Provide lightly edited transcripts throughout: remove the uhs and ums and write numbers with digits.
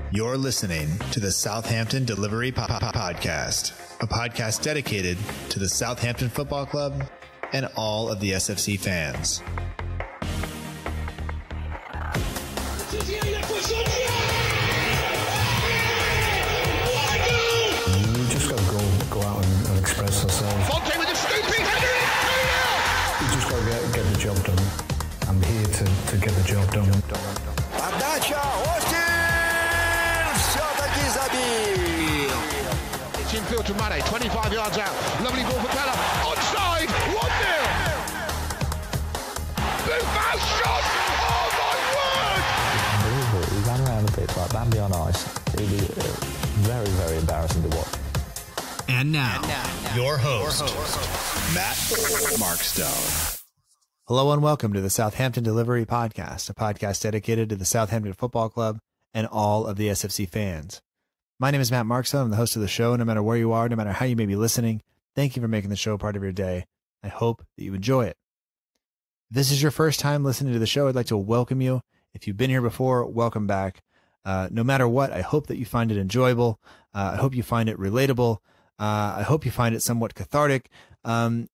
You're listening to the Southampton Delivery Podcast, a podcast dedicated to the Southampton Football Club and all of the SFC fans. You just got to go out and express ourselves. Fonte with a scooping header. You just got to get the job done. I'm here to get the job done. Подача, Остин все-таки забил. It's infield to Mane, 25 yards out. Lovely ball for Keller. Onside, 1-0. Buffon shot. Oh my word. Unbelievable. He ran around a bit like Bambi on ice. It was very, very embarrassing to watch. And now, your host, Matt Markstone. Hello and welcome to the Southampton Delivery Podcast, a podcast dedicated to the Southampton Football Club and all of the SFC fans. My name is Matt Markstone. I'm the host of the show. No matter where you are, no matter how you may be listening, thank you for making the show part of your day. I hope that you enjoy it. If this is your first time listening to the show, I'd like to welcome you. If you've been here before, welcome back. No matter what, I hope that you find it enjoyable. I hope you find it relatable. I hope you find it somewhat cathartic. And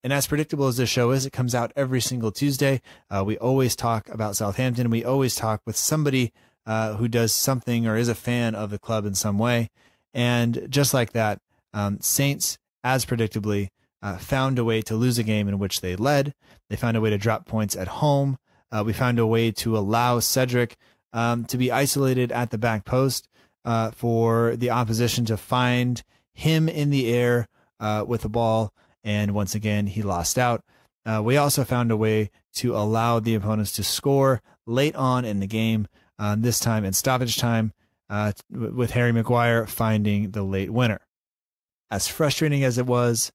as predictable as this show is, it comes out every single Tuesday. We always talk about Southampton. We always talk with somebody who does something or is a fan of the club in some way. And just like that, Saints, as predictably, found a way to lose a game in which they led. They found a way to drop points at home. We found a way to allow Cedric to be isolated at the back post for the opposition to find him in the air with the ball, and once again he lost out. We also found a way to allow the opponents to score late on in the game, this time in stoppage time, with Harry Maguire finding the late winner. As frustrating as it was,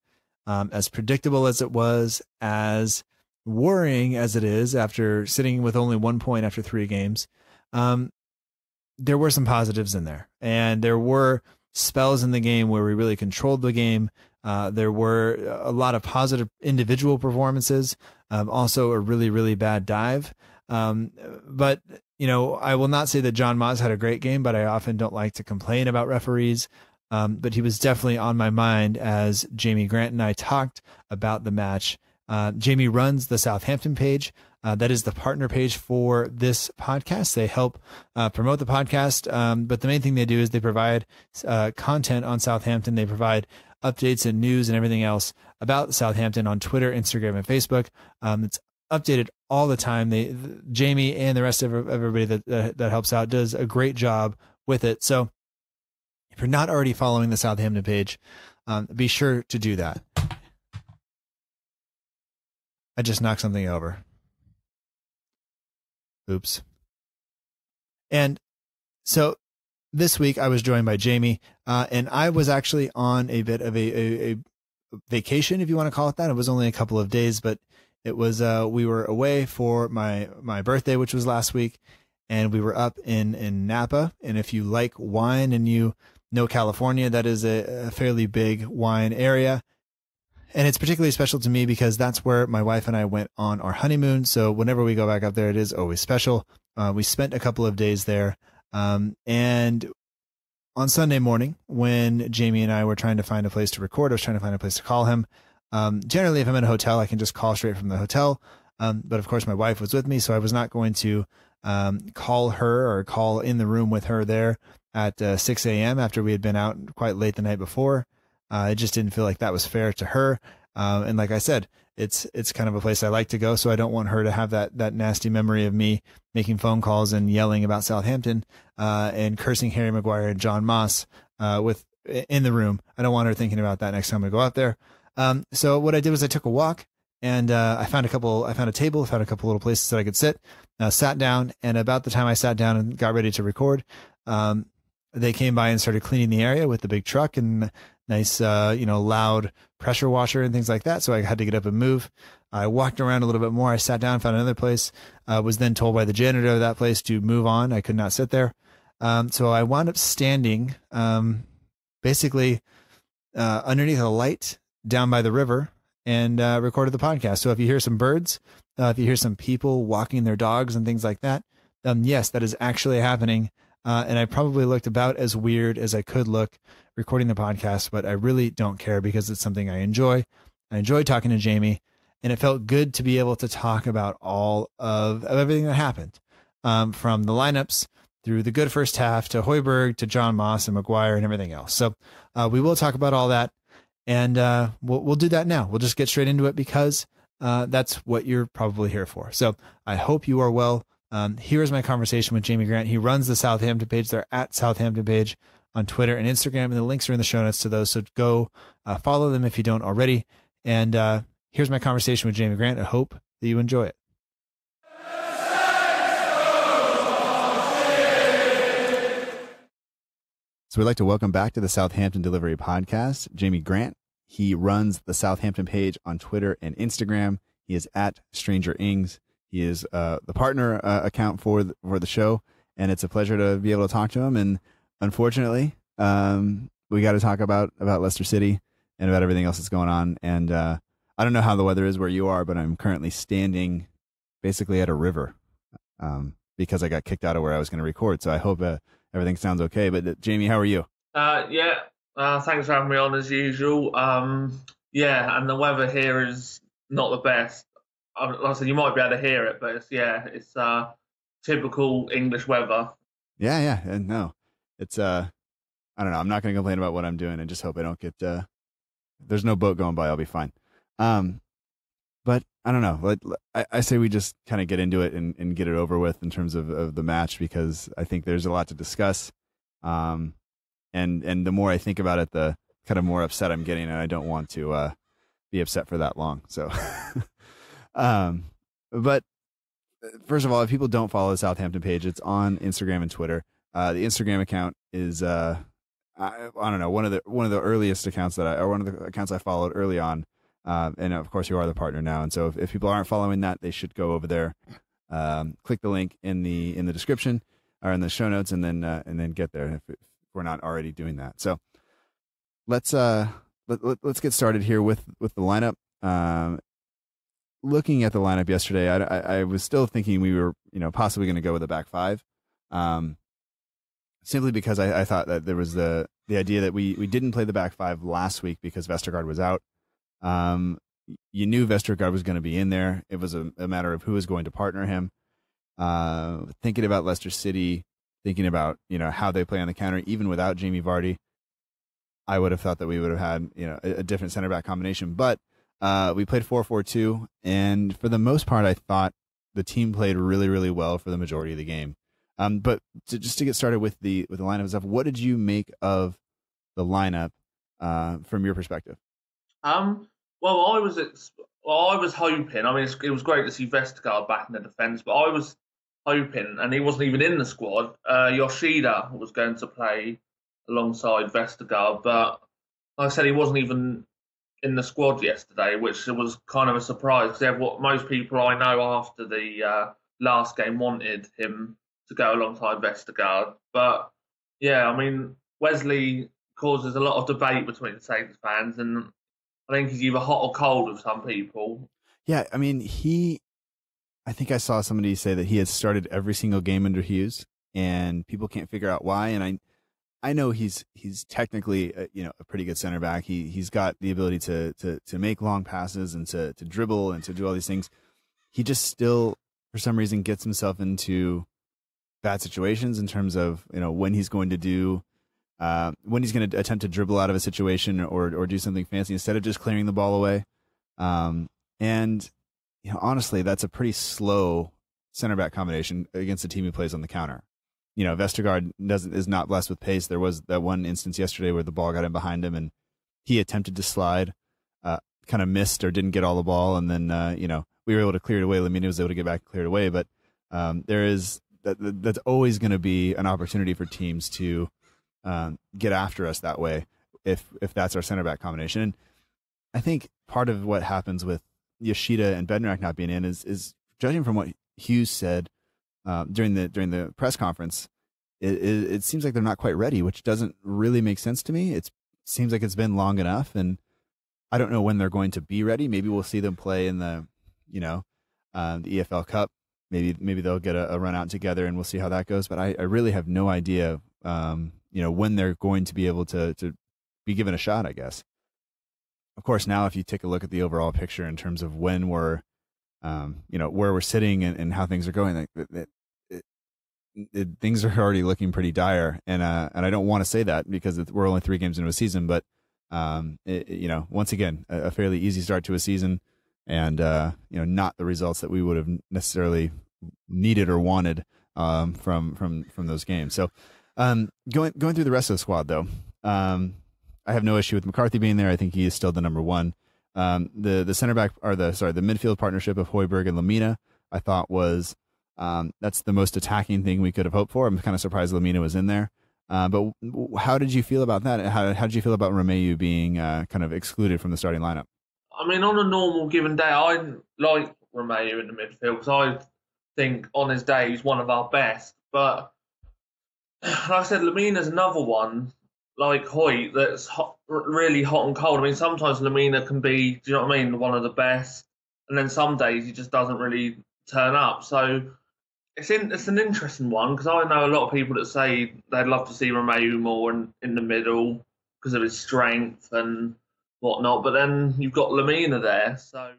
as predictable as it was, as worrying as it is after sitting with only 1 point after 3 games, there were some positives in there, and there were spells in the game where we really controlled the game. There were a lot of positive individual performances, also a really, really bad dive. But, you know, I will not say that John Moss had a great game, but I often don't like to complain about referees. But he was definitely on my mind as Jamie Grant and I talked about the match. Jamie runs the Southampton page. That is the partner page for this podcast. They help promote the podcast, but the main thing they do is they provide content on Southampton. They provide updates and news and everything else about Southampton on Twitter, Instagram, and Facebook. It's updated all the time. Jamie and the rest of everybody that helps out does a great job with it. So if you're not already following the Southampton page, be sure to do that. I just knocked something over. Oops. And so this week I was joined by Jamie, and I was actually on a bit of a vacation, if you want to call it that. It was only a couple of days, but it was we were away for my birthday, which was last week, and we were up in Napa. And if you like wine and you know California, that is a fairly big wine area. And it's particularly special to me because that's where my wife and I went on our honeymoon. So whenever we go back up there, it is always special. We spent a couple of days there. And on Sunday morning, when Jamie and I were trying to find a place to record, I was trying to find a place to call him. Generally, if I'm in a hotel, I can just call straight from the hotel. But of course, my wife was with me, so I was not going to call her or call in the room with her there at 6 a.m. after we had been out quite late the night before. I just didn't feel like that was fair to her. And like I said, it's kind of a place I like to go. So I don't want her to have that nasty memory of me making phone calls and yelling about Southampton, and cursing Harry Maguire and John Moss, in the room. I don't want her thinking about that next time I go out there. So what I did was I took a walk, and I found a table, I found a couple little places that I could sit, sat down. And about the time I sat down and got ready to record, they came by and started cleaning the area with the big truck and nice, loud pressure washer and things like that. So I had to get up and move. I walked around a little bit more. I sat down, found another place, was then told by the janitor of that place to move on. I could not sit there. So I wound up standing, basically, underneath a light down by the river, and recorded the podcast. So if you hear some birds, if you hear some people walking their dogs and things like that, yes, that is actually happening. and I probably looked about as weird as I could look recording the podcast, but I really don't care because it's something I enjoy. I enjoy talking to Jamie, and it felt good to be able to talk about all of everything that happened, from the lineups through the good first half to Højbjerg to John Moss and Maguire and everything else. So we will talk about all that, and we'll do that now. We'll just get straight into it because that's what you're probably here for. So I hope you are well. Here is my conversation with Jamie Grant. He runs the Southampton page. They're at Southampton page on Twitter and Instagram, and the links are in the show notes to those. So go follow them if you don't already. And here's my conversation with Jamie Grant. I hope that you enjoy it. So we'd like to welcome back to the Southampton Delivery Podcast, Jamie Grant. He runs the Southampton page on Twitter and Instagram. He is at Stranger Ings. He is the partner account for the show, and it's a pleasure to be able to talk to him. And unfortunately, we got to talk about Leicester City and about everything else that's going on. And I don't know how the weather is where you are, but I'm currently standing basically at a river because I got kicked out of where I was going to record. So I hope everything sounds okay. But Jamie, how are you? Thanks for having me on as usual. And the weather here is not the best. Like I said, you might be able to hear it, but it's typical English weather. Yeah, and no, it's I don't know. I'm not going to complain about what I'm doing, and just hope I don't get. There's no boat going by. I'll be fine. But I don't know. I say we just kind of get into it and get it over with in terms of the match, because I think there's a lot to discuss. And the more I think about it, the kind of more upset I'm getting, and I don't want to be upset for that long. So. But first of all, if people don't follow the Southampton page, it's on Instagram and Twitter. The Instagram account is, I don't know, one of the earliest accounts one of the accounts I followed early on. And of course you are the partner now. And so if people aren't following that, they should go over there, click the link in the description or in the show notes, and then get there if we're not already doing that. So let's get started here with the lineup. Looking at the lineup yesterday, I was still thinking we were, possibly going to go with a back five, simply because I thought that there was the idea that we didn't play the back five last week because Vestergaard was out. You knew Vestergaard was going to be in there. It was a matter of who was going to partner him. Thinking about Leicester City, thinking about how they play on the counter, even without Jamie Vardy, I would have thought that we would have had a different center back combination, but. We played 4-4-2, and for the most part, I thought the team played really, really well for the majority of the game. But just to get started with the lineup and stuff, what did you make of the lineup from your perspective? Well, I was hoping. I mean, it was great to see Vestergaard back in the defence, but I was hoping, and he wasn't even in the squad. Yoshida was going to play alongside Vestergaard, but like I said, he wasn't even in the squad yesterday, which was kind of a surprise because what most people I know after the last game wanted him to go alongside Vestergaard. But yeah, I mean, Wesley causes a lot of debate between the Saints fans, and I think he's either hot or cold with some people. Yeah, I mean, I think I saw somebody say that he has started every single game under Hughes, and people can't figure out why. And I know he's technically a pretty good center back. He's got the ability to make long passes and to dribble and to do all these things. He just still, for some reason, gets himself into bad situations in terms of when he's going to attempt to dribble out of a situation or do something fancy instead of just clearing the ball away. And honestly, that's a pretty slow center back combination against a team who plays on the counter. Vestergaard is not blessed with pace. There was that one instance yesterday where the ball got in behind him and he attempted to slide, kind of missed or didn't get all the ball. And then, we were able to clear it away. Lamina was able to get back and clear it away. But that's always going to be an opportunity for teams to get after us that way if that's our center back combination. And I think part of what happens with Yoshida and Bednarik not being in is judging from what Hughes said during the press conference, it seems like they're not quite ready, which doesn't really make sense to me. It seems like it's been long enough, and I don't know when they're going to be ready. Maybe we'll see them play in the EFL Cup maybe they'll get a run out together, and we'll see how that goes. But I really have no idea, when they're going to be able to be given a shot, I guess. Of course, now if you take a look at the overall picture in terms of when we're, where we're sitting and how things are going, things are already looking pretty dire. And I don't want to say that because we're only 3 games into a season, but once again, a fairly easy start to a season, and not the results that we would have necessarily needed or wanted from those games. So going through the rest of the squad, though, I have no issue with McCarthy being there. I think he is still the number one. The center back, or the midfield partnership of Højbjerg and Lamina, I thought was that's the most attacking thing we could have hoped for. I'm kind of surprised Lamina was in there. But how did you feel about that? How did you feel about Romeu being kind of excluded from the starting lineup? I mean, on a normal given day, I like Romeu in the midfield because I think on his day he's one of our best. But like I said, Lamina's another one, like Hoyt, that's really hot and cold. I mean, sometimes Lamina can be, do you know what I mean, one of the best, and then some days he just doesn't really turn up. So it's an interesting one because I know a lot of people that say they'd love to see Romeu more in the middle because of his strength and whatnot, but then you've got Lamina there. So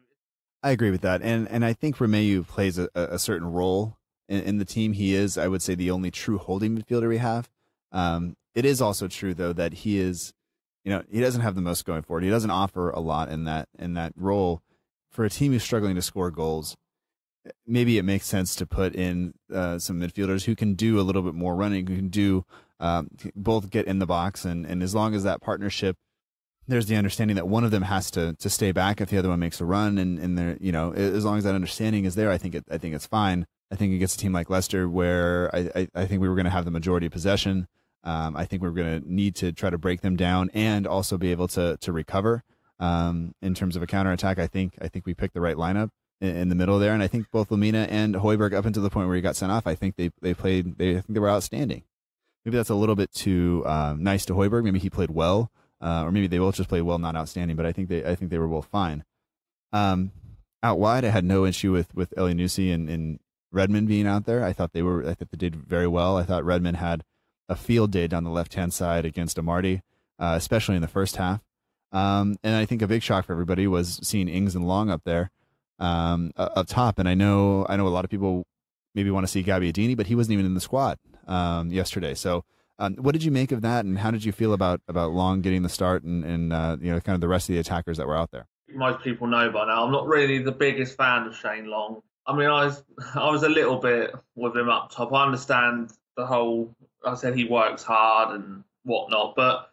I agree with that, and I think Romeu plays a certain role in the team. He is, I would say, the only true holding midfielder we have. It is also true, though, that he is, he doesn't have the most going for it. He doesn't offer a lot in that role. For a team who's struggling to score goals, maybe it makes sense to put in some midfielders who can do a little bit more running, who can do both get in the box, and as long as that partnership, there's the understanding that one of them has to stay back if the other one makes a run, and there, as long as that understanding is there, I think it's fine. I think against a team like Leicester, where I think we were going to have the majority of possession. I think we're going to need to try to break them down and also be able to recover in terms of a counterattack. I think we picked the right lineup in the middle there, and I think both Lamina and Højbjerg, up until the point where he got sent off, I think they were outstanding. Maybe that's a little bit too nice to Højbjerg. Maybe he played well, or maybe they both just played well, not outstanding. But I think they were both fine. Out wide, I had no issue with Elyounoussi and Redmond being out there. I thought they did very well. I thought Redmond had a field day down the left-hand side against Amartey, especially in the first half. And I think a big shock for everybody was seeing Ings and Long up there, up top. And I know a lot of people maybe want to see Gabbiadini, but he wasn't even in the squad yesterday. So what did you make of that, and how did you feel about Long getting the start and kind of the rest of the attackers that were out there? Most people know by now, I'm not really the biggest fan of Shane Long. I mean, I was a little bit with him up top. I understand the whole, I said he works hard and whatnot, but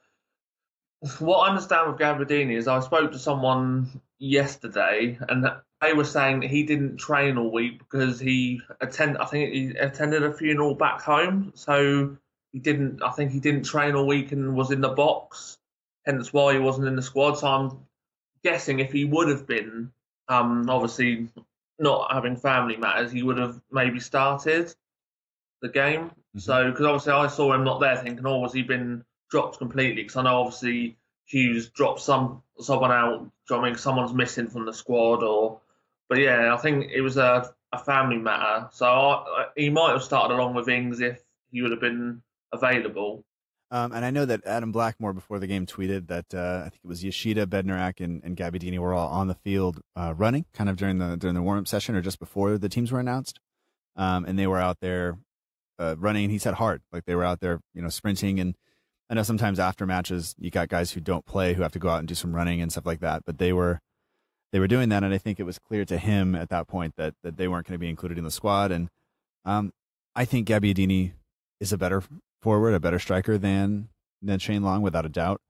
what I understand with Gabbiadini is I spoke to someone yesterday and they were saying that he didn't train all week because he attended a funeral back home, so he didn't train all week and was in the box, hence why he wasn't in the squad. So I'm guessing if he would have been, obviously not having family matters, he would have maybe started the game. Mm-hmm. So, because obviously I saw him not there thinking, has he been dropped completely? Because I know obviously Hughes dropped someone out, do you know what I mean? Someone's missing from the squad, but yeah, I think it was a family matter. So he might have started along with Ings if he would have been available. And I know that Adam Blackmore before the game tweeted that I think it was Yoshida, Bednarak, and Gabbiadini were all on the field running, kind of during the warm-up session or just before the teams were announced, and they were out there running. And he said hard, like they were out there, sprinting. And I know sometimes after matches you got guys who don't play who have to go out and do some running and stuff like that, but they were doing that, and I think it was clear to him at that point that they weren't going to be included in the squad. And I think Gabbiadini is a better forward, a better striker than Shane Long, without a doubt.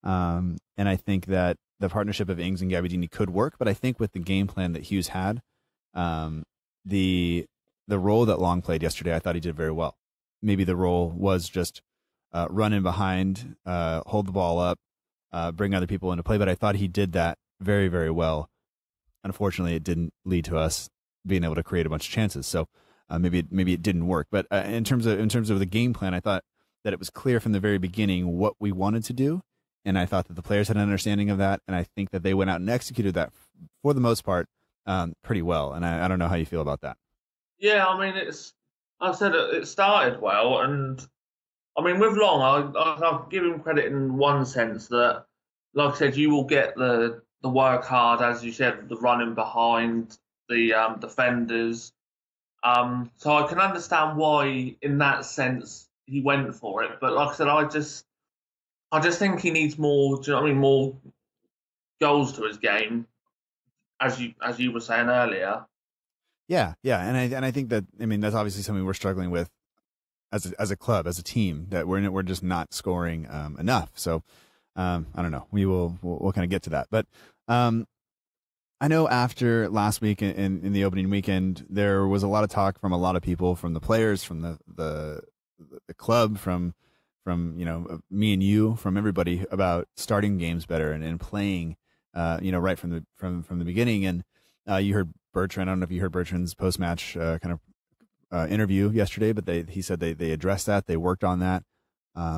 And I think that the partnership of Ings and Gabbiadini could work, but I think with the game plan that Hughes had, the role that Long played yesterday, I thought he did very well. Maybe the role was just run in behind, hold the ball up, bring other people into play, but I thought he did that very, very well. Unfortunately, it didn't lead to us being able to create a bunch of chances. So maybe it didn't work. But in terms of the game plan, I thought that it was clear from the very beginning what we wanted to do, and I thought that the players had an understanding of that, and I think that they went out and executed that for the most part pretty well. And I don't know how you feel about that. Yeah, I mean, I said it started well, and I mean, with Long, I give him credit in one sense that, like I said, you will get the work hard, as you said, the running behind the defenders. So I can understand why, in that sense, he went for it. But like I said, I just think he needs more. Do you know what I mean? More goals to his game, as you were saying earlier. Yeah, and I think that, I mean, that's obviously something we're struggling with as a club, as a team, that we're just not scoring enough. So I don't know. We'll kind of get to that, but I know after last week in the opening weekend, there was a lot of talk from a lot of people, from the players, from the club, from me and you, from everybody, about starting games better and playing right from the beginning. And you heard Bertrand. I don't know if you heard Bertrand's post-match kind of interview yesterday, but he said they addressed that. They worked on that.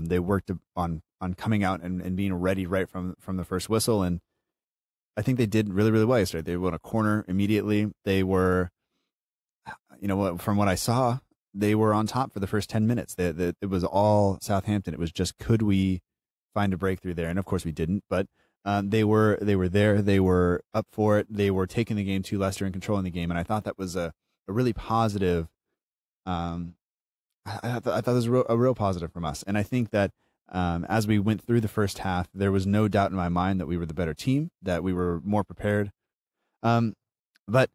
They worked on coming out and being ready right from the first whistle. And I think they did really, really well yesterday. They won a corner immediately. They were, from what I saw, they were on top for the first 10 minutes. It was all Southampton. It was just, could we find a breakthrough there? And of course we didn't, but they were there. They were up for it. They were taking the game to Leicester and controlling the game. And I thought that was a really positive. I thought that was a real positive from us. And I think that as we went through the first half, there was no doubt in my mind that we were the better team, that we were more prepared. But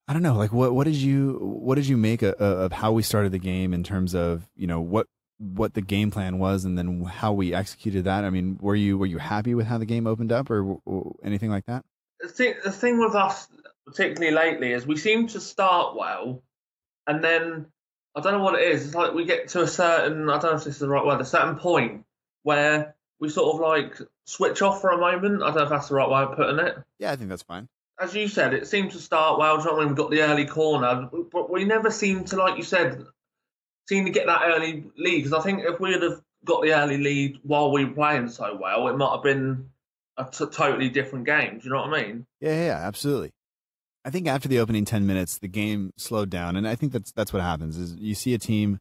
I don't know, like what did you make of how we started the game, in terms of what the game plan was, and then how we executed that? I mean, were you happy with how the game opened up, or anything like that? The thing with us, particularly lately, is we seem to start well, and then I don't know what it is. It's like we get to a certain, I don't know if this is the right word, a certain point where we sort of like switch off for a moment. I don't know if that's the right way of putting it. Yeah, I think that's fine. As you said, it seemed to start well. Do you know what I mean? We got the early corner, but we never seemed to, like you said, to get that early lead. Because I think if we had have got the early lead while we were playing so well, it might have been a totally different game. Do you know what I mean? Yeah, absolutely. I think after the opening 10 minutes, the game slowed down, and I think that's what happens. Is you see a team,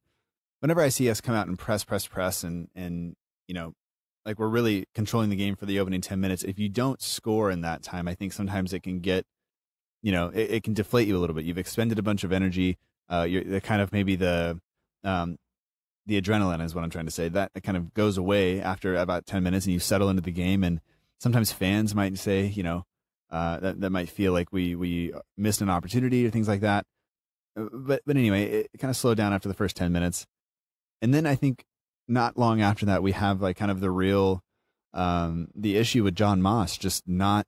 whenever I see us come out and press, and like we're really controlling the game for the opening 10 minutes. If you don't score in that time, I think sometimes it can get, it can deflate you a little bit. You've expended a bunch of energy. You're kind of, maybe the adrenaline is what I'm trying to say. That kind of goes away after about 10 minutes, and you settle into the game. And sometimes fans might say, that might feel like we missed an opportunity or things like that. But anyway, it kind of slowed down after the first 10 minutes. And then I think not long after that, we have like kind of the real, the issue with John Moss just not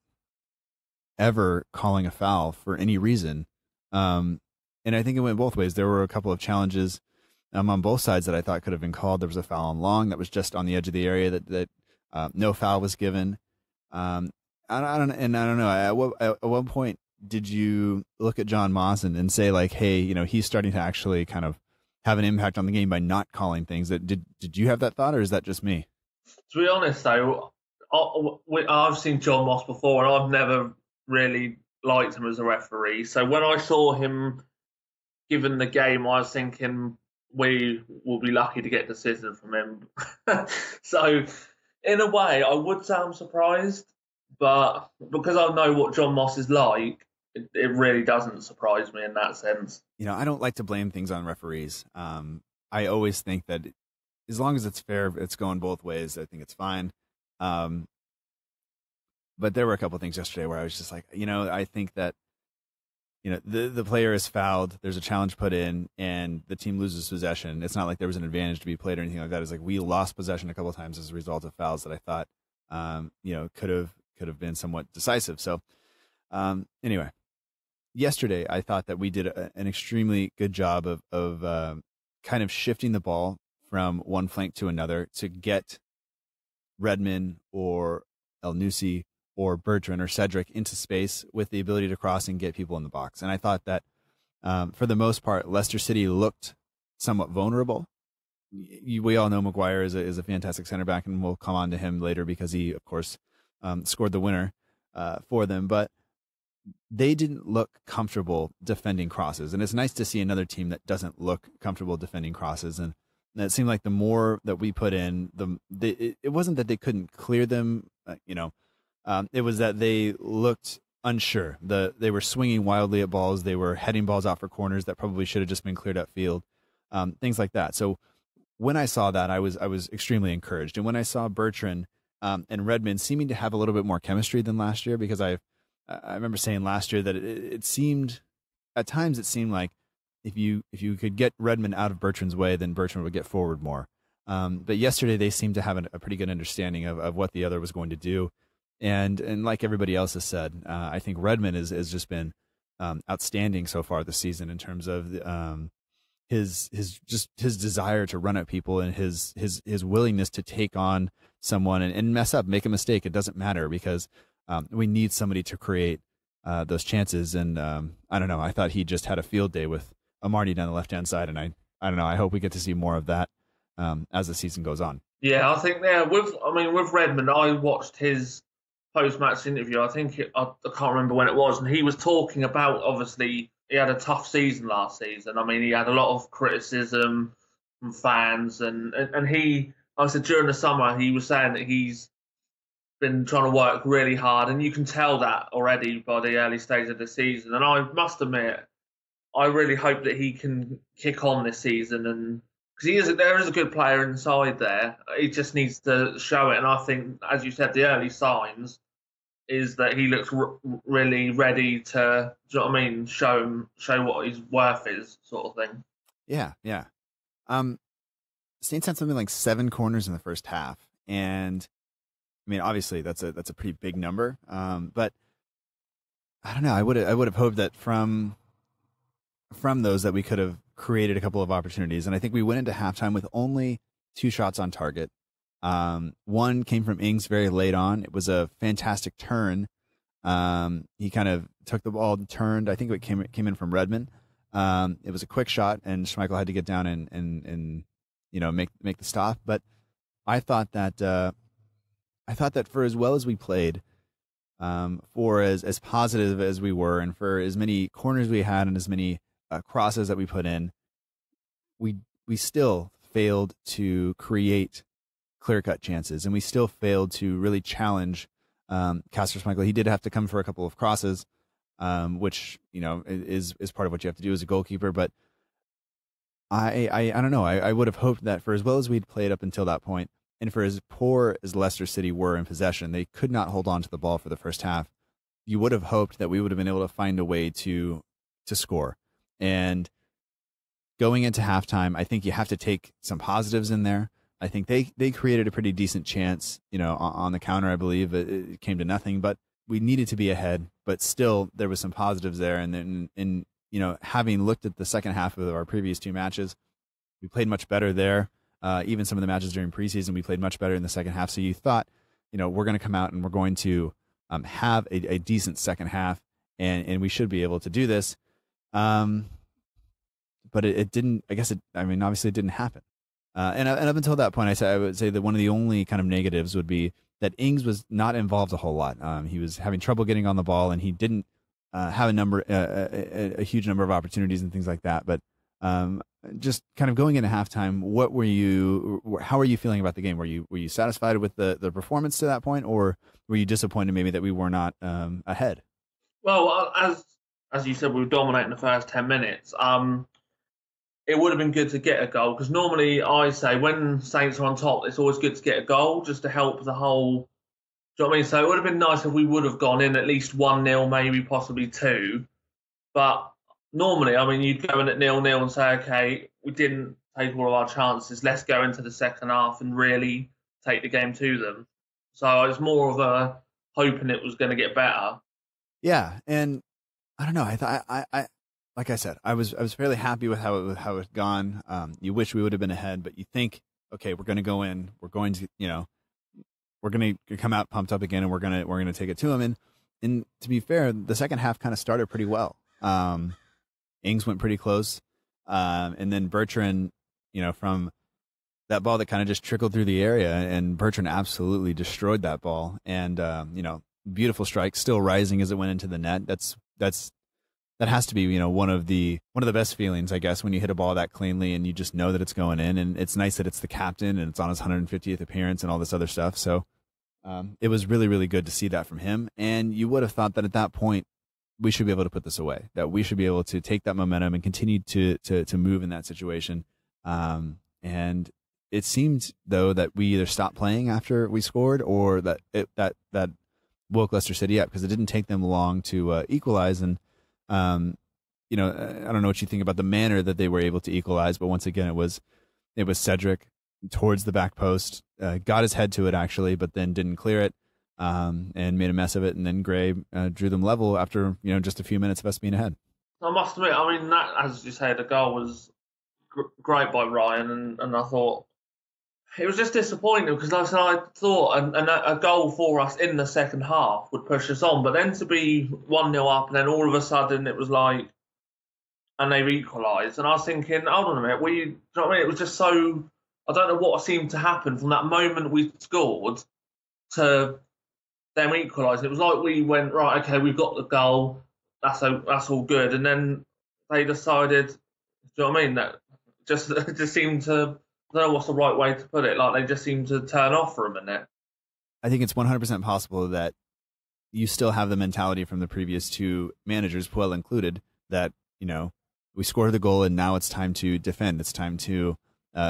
ever calling a foul for any reason. And I think it went both ways. There were a couple of challenges on both sides that I thought could have been called. There was a foul on Long that was just on the edge of the area that no foul was given. I don't know. At what point did you look at John Moss and say, like, hey, he's starting to actually kind of have an impact on the game by not calling things? Did you have that thought, or is that just me? To be honest, though, I've seen John Moss before, and I've never really liked him as a referee. So when I saw him given the game, I was thinking we will be lucky to get a decision from him. So in a way, I would say I'm surprised, but because I know what John Moss is like, it really doesn't surprise me in that sense. I don't like to blame things on referees. I always think that as long as it's fair, it's going both ways, I think it's fine. But there were a couple of things yesterday where I was just like, I think that, the player is fouled, there's a challenge put in, and the team loses possession. It's not like there was an advantage to be played or anything like that. It's like we lost possession a couple of times as a result of fouls that I thought, could have been somewhat decisive. So, anyway, yesterday I thought that we did an extremely good job of kind of shifting the ball from one flank to another to get Redmond or El Nusi or Bertrand or Cedric into space with the ability to cross and get people in the box. And I thought that for the most part, Leicester City looked somewhat vulnerable. We all know Maguire is a fantastic center back, and we'll come on to him later because he, of course, scored the winner for them. But they didn't look comfortable defending crosses. And it's nice to see another team that doesn't look comfortable defending crosses. And it seemed like the more that we put in, it wasn't that they couldn't clear them, it was that they looked unsure. They were swinging wildly at balls. They were heading balls out for corners that probably should have just been cleared upfield, things like that. So when I saw that, I was extremely encouraged. And when I saw Bertrand and Redmond seeming to have a little bit more chemistry than last year, because I remember saying last year that it seemed, at times it seemed like if you could get Redmond out of Bertrand's way, then Bertrand would get forward more. But yesterday they seemed to have a pretty good understanding of what the other was going to do. And like everybody else has said, I think Redmond has just been outstanding so far this season in terms of his desire to run at people and his willingness to take on someone and mess up, make a mistake. It doesn't matter, because we need somebody to create those chances. And I don't know, I thought he just had a field day with Amarty down the left-hand side, and I don't know, I hope we get to see more of that as the season goes on. Yeah, I think with Redmond, I watched his post-match interview. I can't remember when it was, and he was talking about, obviously, he had a tough season last season. I mean, he had a lot of criticism from fans, and he, like I said, during the summer, he was saying that he's been trying to work really hard, and you can tell that already by the early stage of the season. And I must admit, I really hope that he can kick on this season, and because there is a good player inside there. He just needs to show it, and I think, as you said, the early signs is that he looks really ready to, do you know what I mean, show what his worth is, sort of thing. Yeah. Saints had something like 7 corners in the first half, and I mean, obviously that's a pretty big number. But I don't know. I would have hoped that from those that we could have created a couple of opportunities, and I think we went into halftime with only 2 shots on target. One came from Ings very late on. It was a fantastic turn. He kind of took the ball and turned. I think it came in from Redmond. It was a quick shot, and Schmeichel had to get down and make the stop. But I thought that for as well as we played, for as positive as we were, and for as many corners we had and as many crosses that we put in, we still failed to create clear-cut chances, and we still failed to really challenge Kasper Schmeichel. He did have to come for a couple of crosses, which is part of what you have to do as a goalkeeper. But I don't know. I would have hoped that for as well as we'd played up until that point, and for as poor as Leicester City were in possession, they could not hold on to the ball for the first half. You would have hoped that we would have been able to find a way to score. And going into halftime, I think you have to take some positives in there. I think they created a pretty decent chance, on the counter. I believe it came to nothing, but we needed to be ahead. But still, there was some positives there. And then, having looked at the second half of our previous 2 matches, we played much better there. Even some of the matches during preseason, we played much better in the second half. So you thought, we're going to come out and we're going to have a decent second half, and we should be able to do this. But it didn't. Obviously, it didn't happen. And up until that point, I would say that one of the only kind of negatives would be that Ings was not involved a whole lot. He was having trouble getting on the ball, and he didn't have a huge number of opportunities and things like that. But just kind of going into halftime, how were you feeling about the game? Were you satisfied with the performance to that point, or were you disappointed maybe that we were not ahead? Well, as you said, we were dominating the first 10 minutes. It would have been good to get a goal, because normally I say when Saints are on top, it's always good to get a goal just to help the whole. Do you know what I mean? So it would have been nice if we would have gone in at least 1-0, maybe possibly 2. But normally, you'd go in at 0-0 and say, okay, we didn't take all of our chances. Let's go into the second half and really take the game to them. So it's more of a hoping it was going to get better. Yeah, and I don't know. I thought I like I said, I was fairly happy with how it had gone. You wish we would have been ahead, but you think, okay, we're going to go in, we're going to we're going to come out pumped up again, and we're going to take it to them. And to be fair, the second half kind of started pretty well. Ings went pretty close, and then Bertrand, from that ball that kind of just trickled through the area, and Bertrand absolutely destroyed that ball. And beautiful strike, still rising as it went into the net. That has to be, one of the best feelings, I guess, when you hit a ball that cleanly and you just know that it's going in. And it's nice that it's the captain and it's on his 150th appearance and all this other stuff. So it was really, really good to see that from him. And you would have thought that at that point we should be able to put this away, that we should be able to take that momentum and continue to move in that situation. And it seemed, though, that we either stopped playing after we scored or that woke Leicester City up, because it didn't take them long to equalize. And I don't know what you think about the manner that they were able to equalize, but once again, it was Cedric towards the back post, got his head to it actually, but then didn't clear it, and made a mess of it. And then Gray drew them level after just a few minutes of us being ahead. I must admit, that, as you say, the goal was great by Ryan, and I thought it was just disappointing because, like I said, I thought a goal for us in the second half would push us on, but then to be 1-0 up and then all of a sudden it was like, and they've equalised, and I was thinking, hold on a minute, do you know what I mean? It was just so, I don't know what seemed to happen from that moment we scored to them equalising. It was like we went, right, okay, we've got the goal, that's all good, and then they decided, do you know what I mean? That just seemed to, I don't know what's the right way to put it. Like, they just seem to turn off for a minute. I think it's 100% possible that you still have the mentality from the previous two managers, Puel included, that, we scored the goal and now it's time to defend. It's time to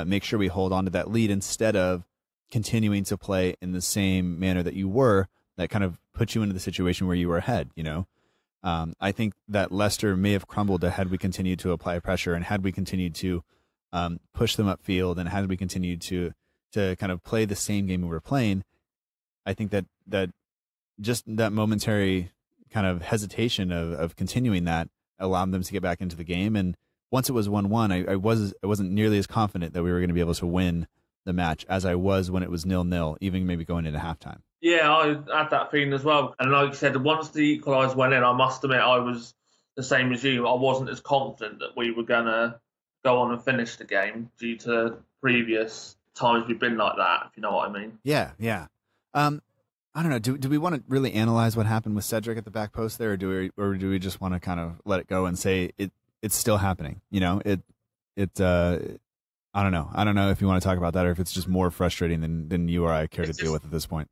make sure we hold on to that lead instead of continuing to play in the same manner that you were, that kind of put you into the situation where you were ahead, I think that Leicester may have crumbled had we continued to apply pressure and had we continued to push them upfield, and had we continued to kind of play the same game we were playing. I think that just that momentary kind of hesitation of continuing that allowed them to get back into the game. And once it was 1-1, I wasn't nearly as confident that we were going to be able to win the match as I was when it was 0-0, even maybe going into halftime. Yeah, I had that feeling as well. And like you said, once the equaliser went in, I must admit I was the same as you. I wasn't as confident that we were going to go on and finish the game due to previous times we've been like that, if you know what I mean. Yeah. I don't know. Do we want to really analyze what happened with Cedric at the back post there, or do we just want to kind of let it go and say it's still happening? I don't know. I don't know if you want to talk about that or if it's just more frustrating than you or I care to deal with at this point.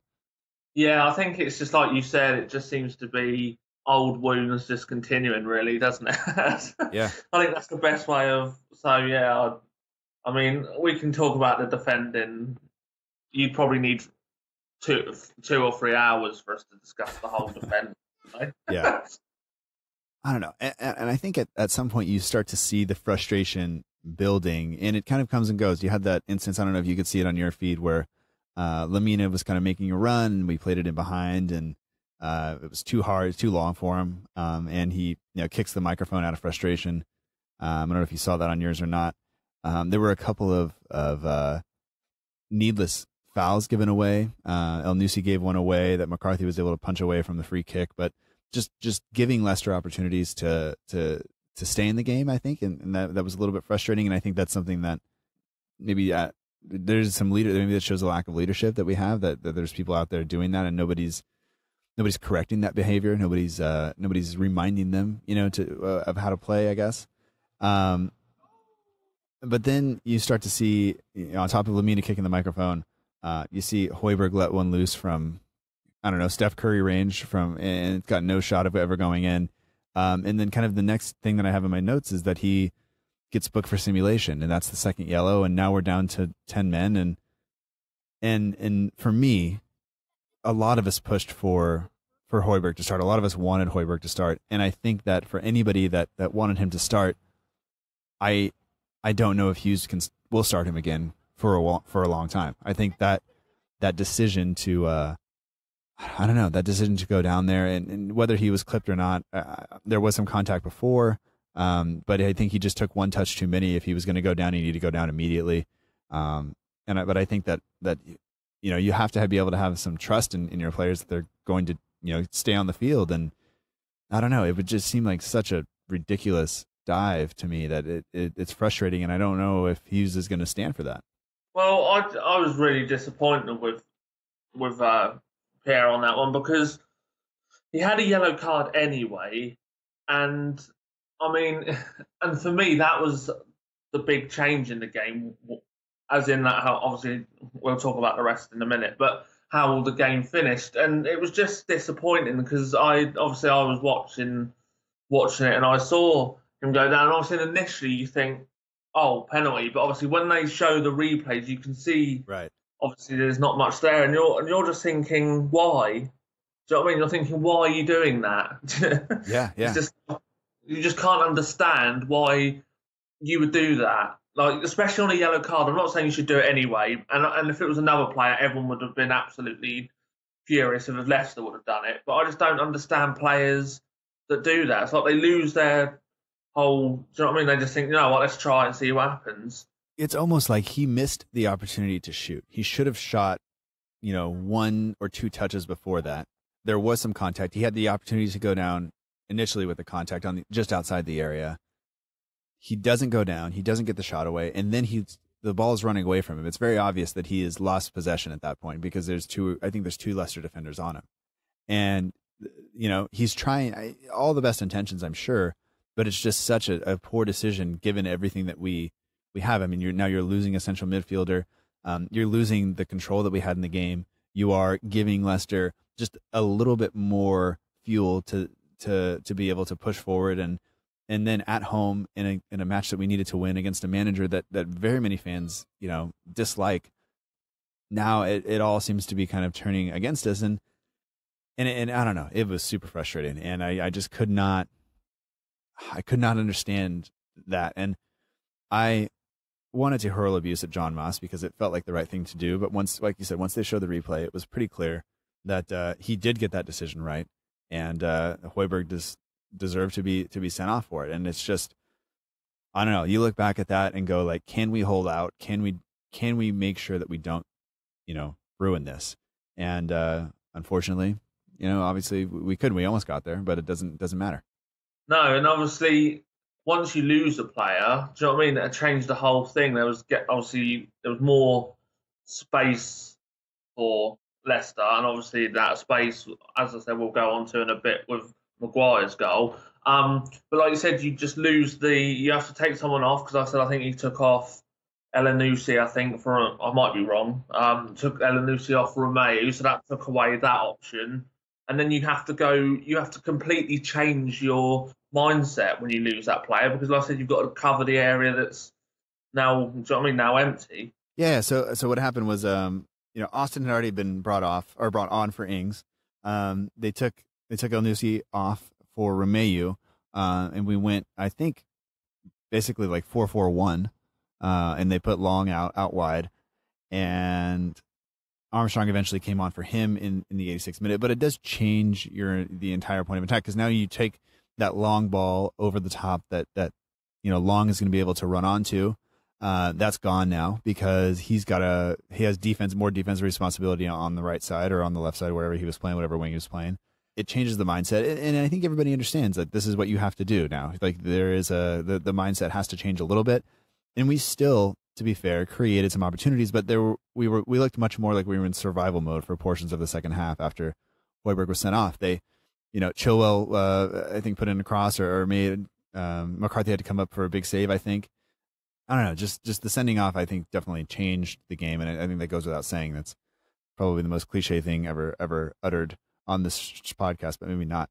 Yeah, I think it's just like you said. It just seems to be old wounds just continuing, really, doesn't it? Yeah. I think that's the best way of. So yeah, I mean, we can talk about the defending. You'd probably need 2 or 3 hours for us to discuss the whole defense. Yeah. I don't know. And I think at some point you start to see the frustration building, and it kind of comes and goes. You had that instance, I don't know if you could see it on your feed, where Lamina was kind of making a run, and we played it in behind, and it was too hard, too long for him, and he kicks the microphone out of frustration. I don't know if you saw that on yours or not. There were a couple of needless fouls given away. El Nusi gave one away that McCarthy was able to punch away from the free kick, but just giving Leicester opportunities to stay in the game, I think, and that was a little bit frustrating. And I think that's something that maybe there's some maybe that shows a lack of leadership that we have, that there's people out there doing that, and nobody's correcting that behavior. Nobody's reminding them, of how to play, I guess. But then you start to see, on top of Lamina kicking the microphone, you see Højbjerg let one loose from, I don't know, Steph Curry range and it's got no shot of it ever going in. And then kind of the next thing that I have in my notes is that he gets booked for simulation, and that's the second yellow. And now we're down to 10 men. And for me, a lot of us pushed for Højbjerg to start. A lot of us wanted Højbjerg to start. And I think that for anybody that wanted him to start, I don't know if Hughes will start him again for a long time. I think that decision to that decision to go down there, and whether he was clipped or not, there was some contact before, but I think he just took one touch too many. If he was going to go down, he needed to go down immediately. But I think that you have to be able to have some trust in your players that they're going to stay on the field. And I don't know, it would just seem like such a ridiculous dive to me that it's frustrating, and I don't know if Hughes is going to stand for that. Well, I was really disappointed with Pierre on that one, because he had a yellow card anyway, and I mean, and for me that was the big change in the game, as in that how obviously we'll talk about the rest in a minute, but how the game finished, and it was just disappointing because I was watching it and I saw him go down. And obviously, initially you think, oh, penalty, but obviously when they show the replays, you can see right. Obviously there's not much there, and you're just thinking, why? Do you know what I mean? You're thinking, why are you doing that? Yeah. You just can't understand why you would do that. Like, especially on a yellow card. I'm not saying you should do it anyway. And if it was another player, everyone would have been absolutely furious if Leicester would have done it. But I just don't understand players that do that. It's like they lose their whole. Do you know what I mean? They just think, you know what, let's try and see what happens. It's almost like he missed the opportunity to shoot. He should have shot, 1 or 2 touches before that. There was some contact. He had the opportunity to go down initially with the contact on just outside the area. He doesn't go down. He doesn't get the shot away, and then the ball is running away from him. It's very obvious that he has lost possession at that point because there's 2 Leicester defenders on him, and he's trying all the best intentions, I'm sure, but it's just such a poor decision given everything that we have. I mean, you're losing a central midfielder. You're losing the control that we had in the game. You are giving Leicester just a little bit more fuel to be able to push forward, and then at home in a match that we needed to win against a manager that very many fans dislike. Now it all seems to be kind of turning against us, and I don't know. It was super frustrating, and I just could not understand that, and I wanted to hurl abuse at John Moss because it felt like the right thing to do. But once, like you said, once they showed the replay, it was pretty clear that he did get that decision right, and Højbjerg deserved to be sent off for it. And it's just, I don't know. You look back at that and go like, can we hold out? Can we make sure that we don't, ruin this? And unfortunately, obviously we couldn't. We almost got there, but it doesn't matter. No, and obviously, once you lose a player, do you know what I mean? It changed the whole thing. There was more space for Leicester, and obviously that space, as I said, we'll go on to in a bit with Maguire's goal. But like you said, you have to take someone off, because I think he took off Elanusi, I might be wrong, took Elanusi off Romeu, so that took away that option. And then you have to completely change your mindset when you lose that player, because like I said, you've got to cover the area that's now, do you know what I mean, now empty. Yeah, so what happened was, Austin had already been brought on for Ings. They took Elanusi off for Romeu, and we went, I think, basically like 4-4-1, and they put Long out wide, and Armstrong eventually came on for him in the 86th minute. But it does change the entire point of attack, because now you take that long ball over the top that Long is going to be able to run onto. That's gone now, because he has more defensive responsibility on the right side or on the left side, wherever he was playing, whatever wing he was playing. It changes the mindset, and I think everybody understands that this is what you have to do now. Like, there is the mindset has to change a little bit, and we still, to be fair, created some opportunities, but we looked much more like we were in survival mode for portions of the second half after Højbjerg was sent off. They, Chilwell, I think, put in a cross or made McCarthy had to come up for a big save, I think. I don't know, just the sending off, I think, definitely changed the game, and I think that goes without saying. That's probably the most cliche thing ever uttered on this podcast, but maybe not.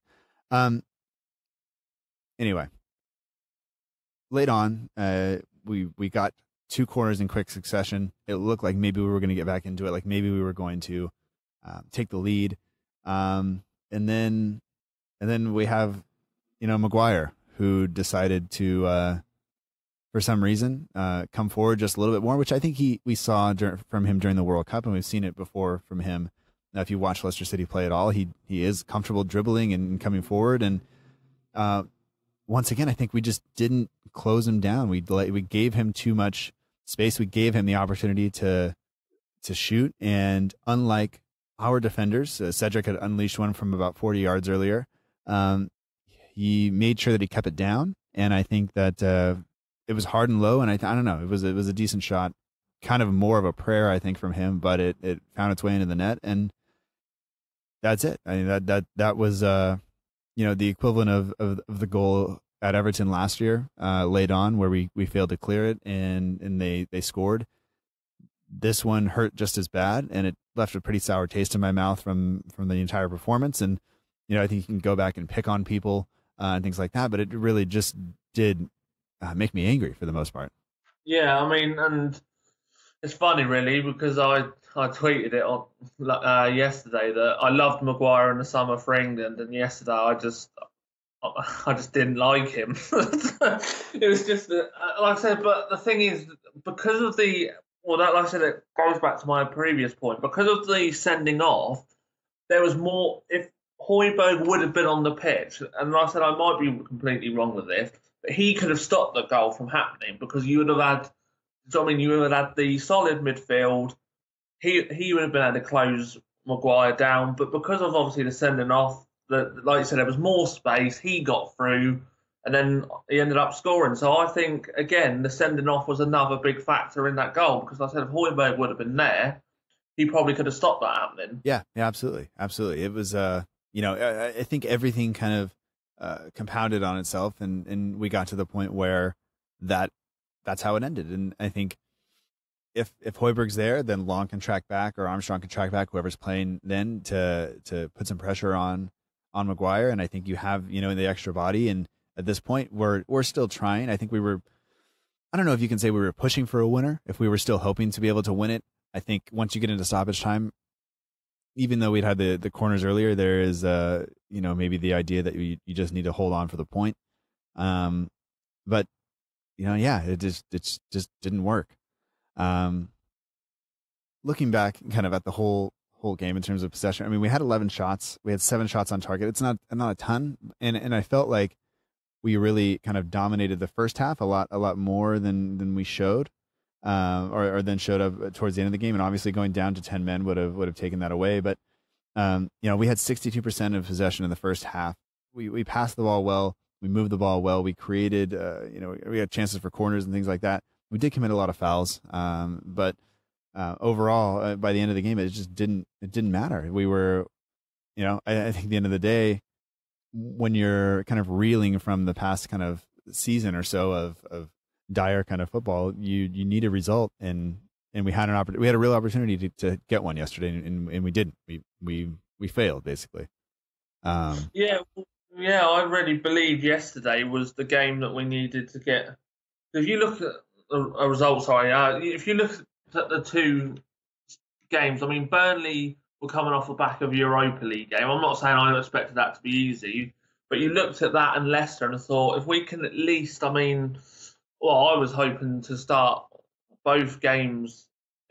Anyway, late on, we got 2 corners in quick succession. It looked like maybe we were going to get back into it, like maybe we were going to take the lead, and then we have Maguire, who decided to for some reason come forward just a little bit more, which I think we saw from him during the World Cup, and we've seen it before from him. Now, if you watch Leicester City play at all, he is comfortable dribbling and coming forward, and once again, I think we just didn't close him down. We gave him too much space. We gave him the opportunity to shoot, and unlike our defenders, Cedric had unleashed one from about 40 yards earlier. He made sure that he kept it down, and I think that it was hard and low, and I don't know, it was a decent shot, kind of more of a prayer, I think, from him, but it found its way into the net, and that's it. I mean, that was the equivalent of the goal at Everton last year, late on, where we failed to clear it and they scored. This one hurt just as bad, and it left a pretty sour taste in my mouth from the entire performance. And I think you can go back and pick on people and things like that, but it really just did make me angry for the most part. Yeah, I mean, and it's funny really because I tweeted it on yesterday that I loved Maguire in the summer for England, and yesterday I just didn't like him. It was just like I said, but the thing is, because of like I said, it goes back to my previous point. Because of the sending off, there was more. If Højbjerg would have been on the pitch, and like I said, I might be completely wrong with this, but he could have stopped the goal from happening because you would have had. So, I mean, you would have had the solid midfield. He would have been able to close Maguire down, but because of obviously the sending off, like you said, there was more space. He got through, and then he ended up scoring. So I think again, the sending off was another big factor in that goal because, like I said, if Højbjerg would have been there, he probably could have stopped that happening. Yeah, absolutely. It was, I think everything kind of compounded on itself, and we got to the point where that's how it ended. And I think if Højbjerg's there, then Long can track back or Armstrong can track back, whoever's playing then to put some pressure on Maguire. And I think you have, the extra body. And at this point, we're still trying. I think I don't know if you can say we were pushing for a winner, if we were still hoping to be able to win it. I think once you get into stoppage time, even though we'd had the corners earlier, there is, maybe the idea that you just need to hold on for the point. But it just didn't work. Looking back kind of at the whole game in terms of possession, I mean, we had 11 shots. We had 7 shots on target. It's not a ton. And I felt like we really kind of dominated the first half a lot more than we showed, or then showed up towards the end of the game. And obviously going down to 10 men would have taken that away. But, we had 62% of possession in the first half. We passed the ball well. We moved the ball well. We created, we had chances for corners and things like that. We did commit a lot of fouls, but overall, by the end of the game, it didn't matter. We were, I think at the end of the day, when you're kind of reeling from the past kind of season or so of dire kind of football, you need a result, and we had we had a real opportunity to get one yesterday, and we didn't. We failed basically. Yeah, I really believe yesterday was the game that we needed to get. If you look at the results, if you look at the two games, I mean, Burnley were coming off the back of a Europa League game. I'm not saying I expected that to be easy, but you looked at that and Leicester and thought, if we can at least, I was hoping to start both games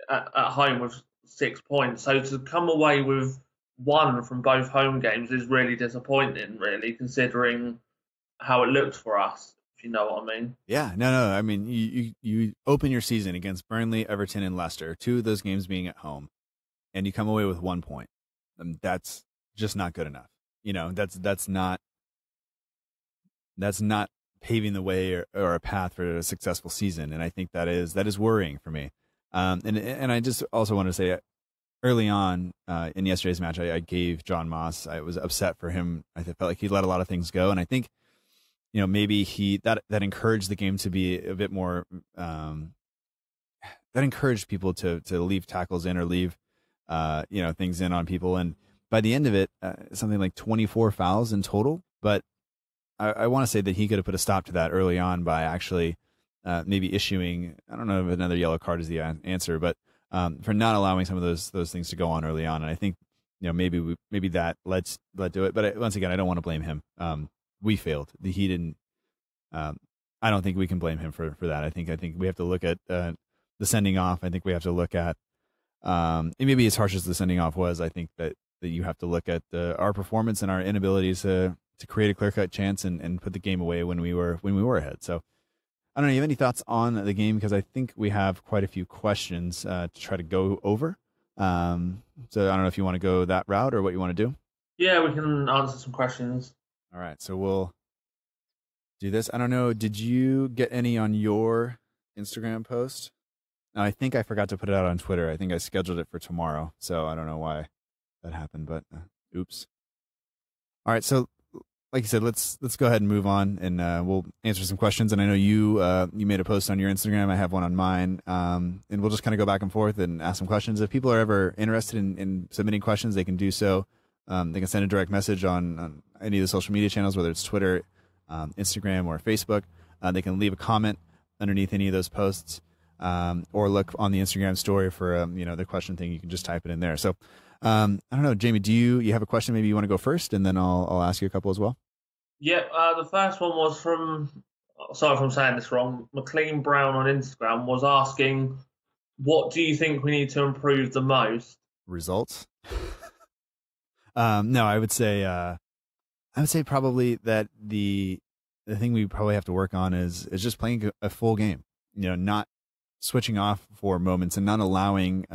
at home with 6 points. So to come away with one from both home games is really disappointing, really, considering how it looked for us, if you know what I mean. Yeah, no. I mean, you open your season against Burnley, Everton, and Leicester, 2 of those games being at home, and you come away with 1 point. That's just not good enough. That's not paving the way or a path for a successful season, and I think that is worrying for me. And I just also want to say, early on in yesterday's match, I gave John Moss. I was upset for him. I felt like he let a lot of things go, and I think, maybe that encouraged the game to be a bit more. That encouraged people to leave tackles in or leave, things in on people. And by the end of it, something like 24 fouls in total. But I want to say that he could have put a stop to that early on by actually maybe issuing. I don't know if another yellow card is the answer, but. For not allowing some of those things to go on early on. And I think, maybe that led to it. But once again, I don't want to blame him. We failed. He didn't. I don't think we can blame him for that. I think we have to look at the sending off. I think we have to look at, and maybe as harsh as the sending off was, I think that you have to look at our performance and our inabilities to create a clear-cut chance and put the game away when we were ahead. So. I don't know. You have any thoughts on the game? Because I think we have quite a few questions to try to go over. So I don't know if you want to go that route or what you want to do. Yeah, we can answer some questions. All right. So we'll do this. I don't know. Did you get any on your Instagram post? I think I forgot to put it out on Twitter. I think I scheduled it for tomorrow. So I don't know why that happened, but Oops. All right, so like you said, let's go ahead and move on, and we'll answer some questions. And I know you made a post on your Instagram. I have one on mine, and we'll just kind of go back and forth and ask some questions. If people are ever interested in submitting questions, they can do so. They can send a direct message on any of the social media channels, whether it's Twitter, Instagram, or Facebook. They can leave a comment underneath any of those posts, or look on the Instagram story for the question thing. You can just type it in there. So I don't know, Jamie, do you have a question? Maybe you want to go first, and then I'll ask you a couple as well. Yeah, the first one was from, sorry if I'm saying this wrong, McLean Brown on Instagram was asking, what do you think we need to improve the most? Results? No, I would say probably that the thing we probably have to work on is just playing a full game, not switching off for moments and not allowing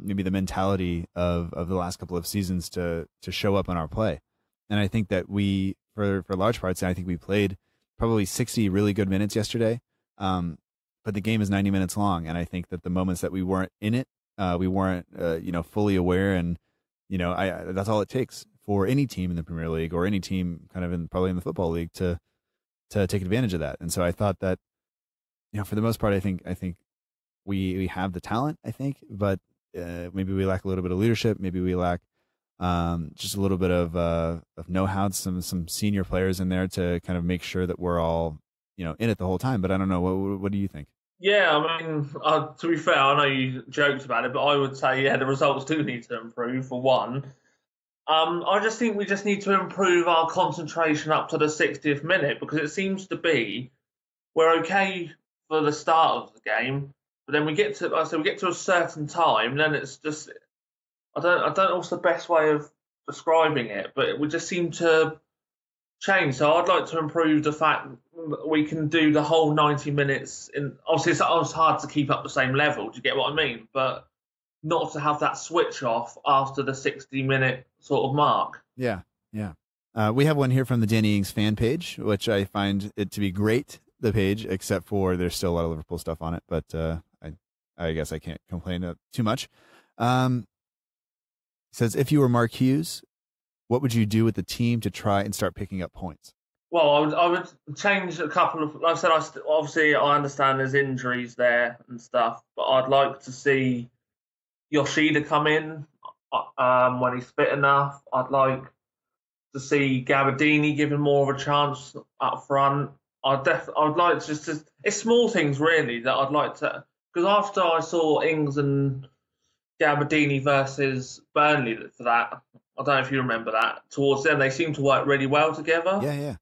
maybe the mentality of the last couple of seasons to show up in our play. And I think that we, for large parts, I think we played probably 60 really good minutes yesterday. But the game is 90 minutes long. And I think that the moments that we weren't in it, we weren't, fully aware. And, that's all it takes for any team in the Premier League or any team kind of probably in the Football League to take advantage of that. And so I thought that, for the most part, I think we have the talent, I think, but maybe we lack a little bit of leadership. Maybe we lack just a little bit of know-how, some senior players in there to kind of make sure that we're all, in it the whole time. But I don't know. What do you think? Yeah, I mean, to be fair, I know you joked about it, but I would say, the results do need to improve, for one. I just think we just need to improve our concentration up to the 60th minute, because it seems to be we're okay for the start of the game, but then we get to a certain time, then it's just, I don't know what's the best way of describing it, but we just seem to change. So I'd like to improve the fact we can do the whole 90 minutes. Obviously, it's hard to keep up the same level. Do you get what I mean? But not to have that switch off after the 60-minute sort of mark. Yeah. We have one here from the Danny Ings fan page, which I find it to be great, the page, except for there's still a lot of Liverpool stuff on it. But I guess I can't complain too much. It says, if you were Mark Hughes, what would you do with the team to try and start picking up points? Well, I would change a couple of, like I said, obviously I understand there's injuries there and stuff, but I'd like to see Yoshida come in when he's fit enough. I'd like to see Gabardini given more of a chance up front. I'd like to it's small things really that I'd like to, because after I saw Ings and Gabardini versus Burnley for that, I don't know if you remember that, towards them, they seem to work really well together. Yeah.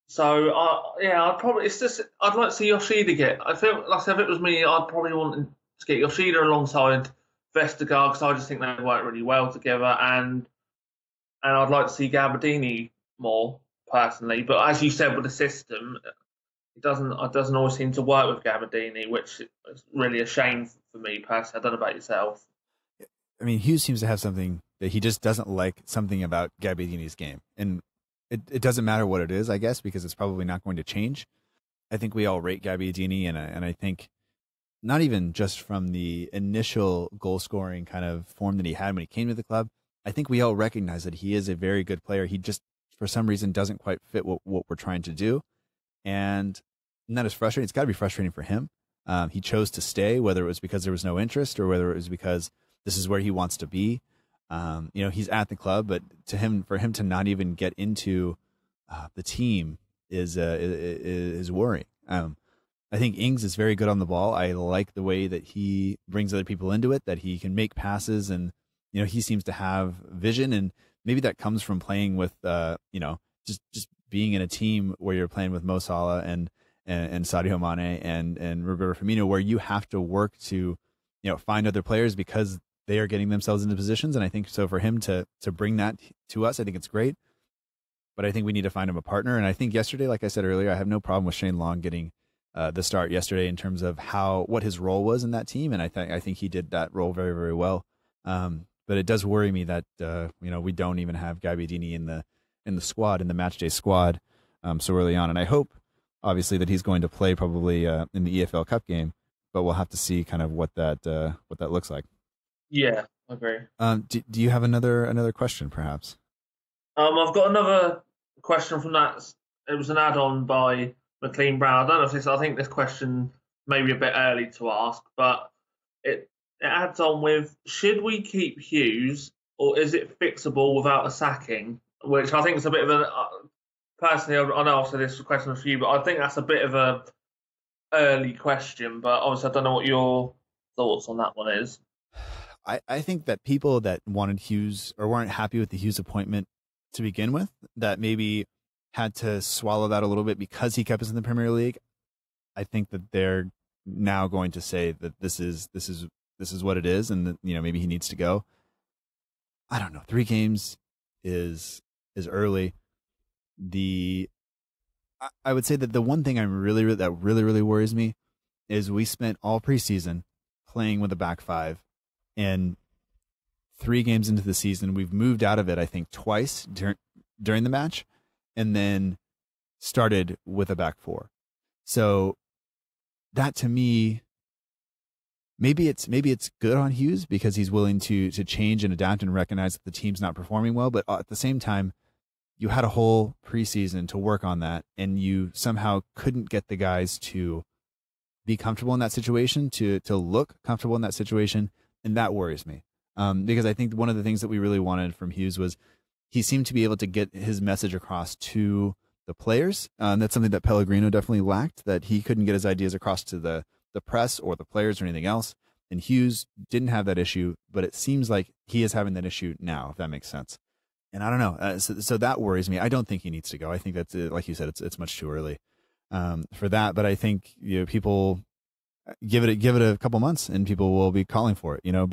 So, I'd like to see Yoshida get, I feel like if it was me, I'd probably want to get Yoshida alongside Vestergaard, because I just think they work really well together, and I'd like to see Gabardini more, personally. But as you said, with the system, it doesn't always seem to work with Gabardini, which is really a shame for me, personally. I don't know about yourself. I mean, Hughes seems to have something that he just doesn't like, something about Gabardini's game. And it doesn't matter what it is, I guess, because it's probably not going to change. I think we all rate Gabardini, and I think not even just from the initial goal-scoring kind of form that he had when he came to the club, I think we all recognize that he is a very good player. He just, for some reason, doesn't quite fit what we're trying to do. And that is frustrating. It's got to be frustrating for him. He chose to stay, whether it was because there was no interest or whether it was because this is where he wants to be. He's at the club, but for him to not even get into the team is worrying. I think Ings is very good on the ball. I like the way that he brings other people into it, that he can make passes, and he seems to have vision, and maybe that comes from playing with just being in a team where you're playing with Mo Salah and Sadio Mane and Roberto Firmino, where you have to work to find other players because they are getting themselves into positions. And I think so for him to bring that to us, I think it's great. But I think we need to find him a partner. And I think yesterday, like I said earlier, I have no problem with Shane Long getting the start yesterday in terms of what his role was in that team. And I think he did that role very, very well. But it does worry me that we don't even have Gabardini in the squad, in the matchday squad, so early on. And I hope, obviously, that he's going to play probably in the EFL Cup game. But we'll have to see kind of what that looks like. Yeah, I agree. Do you have another question, perhaps? I've got another question from that. It was an add-on by McLean Brown. I don't know if I think this question may be a bit early to ask, but it adds on with, should we keep Hughes or is it fixable without a sacking? Which I think is a bit of a... Personally, I know I've said this question for you, but I think that's a bit of a early question. But obviously, I don't know what your thoughts on that one is. I think that people that wanted Hughes or weren't happy with the Hughes appointment to begin with, that maybe had to swallow that a little bit because he kept us in the Premier League, I think that they're now going to say that this is what it is, and that, you know, maybe he needs to go. I don't know. 3 games is early. I would say that the one thing that really worries me is we spent all preseason playing with a back 5, and 3 games into the season we've moved out of it, I think, twice during the match, and then started with a back 4. So that, to me, maybe it's good on Hughes because he's willing to change and adapt and recognize that the team's not performing well, but at the same time, you had a whole preseason to work on that, and you somehow couldn't get the guys to be comfortable in that situation, to look comfortable in that situation, and that worries me. Because I think one of the things that we really wanted from Hughes was he seemed to be able to get his message across to the players. That's something that Pellegrino definitely lacked, that he couldn't get his ideas across to the press or the players or anything else. And Hughes didn't have that issue, but it seems like he is having that issue now, if that makes sense. And I don't know. So that worries me. I don't think he needs to go. I think that's, like you said, it's much too early for that. But I think, you know, people give it a couple months and people will be calling for it, you know,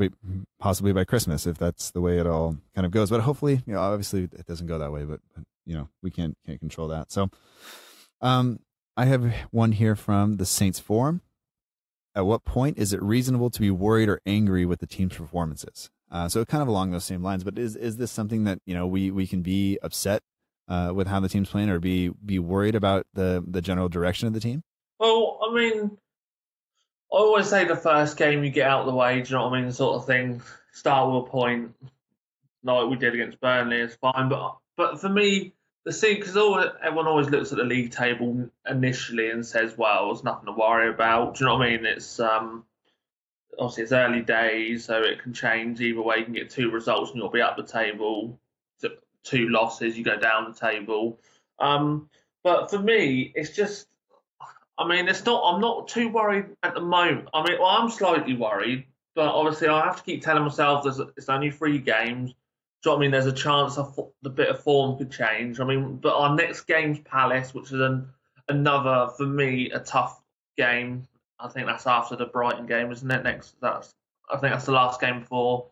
possibly by Christmas, if that's the way it all kind of goes. But hopefully, you know, obviously it doesn't go that way, but you know, we can't control that. So I have one here from the Saints Forum. At what point is it reasonable to be worried or angry with the team's performances? So kind of along those same lines, but is this something that, you know, we can be upset with how the team's playing, or be worried about the general direction of the team? Well, I mean, I always say the first game you get out of the way, do you know what I mean, sort of thing. Start with a point, like we did against Burnley, is fine. But for me, because everyone always looks at the league table initially and says, well, there's nothing to worry about. Do you know what I mean? It's obviously it's early days, so it can change either way. You can get 2 results and you'll be up the table. 2 losses, you go down the table. But for me, it's just, I mean, it's not. I'm not too worried at the moment. I mean, well, I'm slightly worried, but obviously I have to keep telling myself it's only 3 games. Do you know what I mean? There's a chance the bit of form could change. I mean, but our next game's Palace, which is another, for me, a tough game. I think that's after the Brighton game, isn't it? I think that's the last game before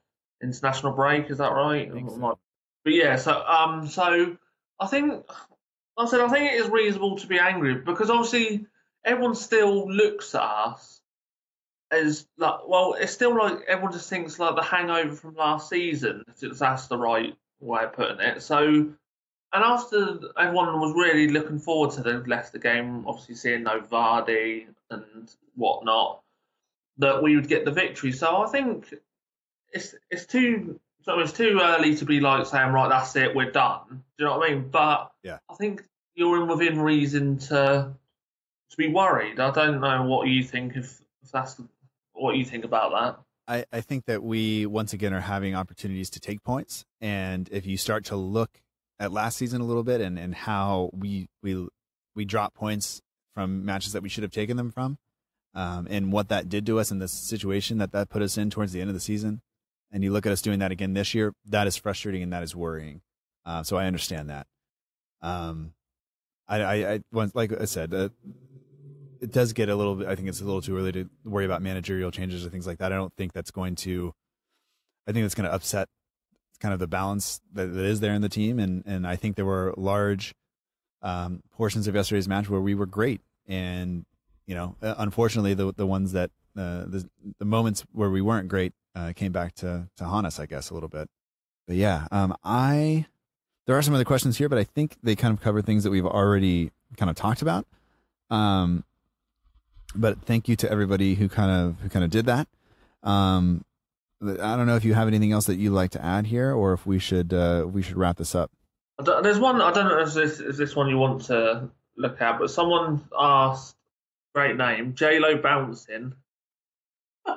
international break. Is that right? I think so. But yeah, so I think it is reasonable to be angry because obviously everyone still looks at us as like, well, it's still like everyone just thinks like the hangover from last season. If that's the right way of putting it. So, and after everyone was really looking forward to the Leicester game, obviously seeing no Vardy and whatnot, that we would get the victory. So I think it's too early to be like saying, right, that's it, we're done. Do you know what I mean? But yeah, I think you're within reason to be worried. I don't know what you think, if that's what you think about that. I think that we once again are having opportunities to take points, and if you start to look at last season a little bit and how we drop points from matches that we should have taken them from, and what that did to us in this situation that put us in towards the end of the season, and you look at us doing that again this year, that is frustrating and that is worrying. So I understand that. Like I said, it does get a little bit, I think it's a little too early to worry about managerial changes or things like that. I think that's going to upset kind of the balance that is there in the team. And I think there were large portions of yesterday's match where we were great. And, you know, unfortunately the ones that, the moments where we weren't great came back to haunt us, I guess, a little bit. But yeah, there are some other questions here, but I think they kind of cover things that we've already kind of talked about. But thank you to everybody who kind of did that. I don't know if you have anything else that you'd like to add here, or if we should wrap this up. There's one, I don't know if this one you want to look at, but someone asked, great name, J-Lo Bouncing.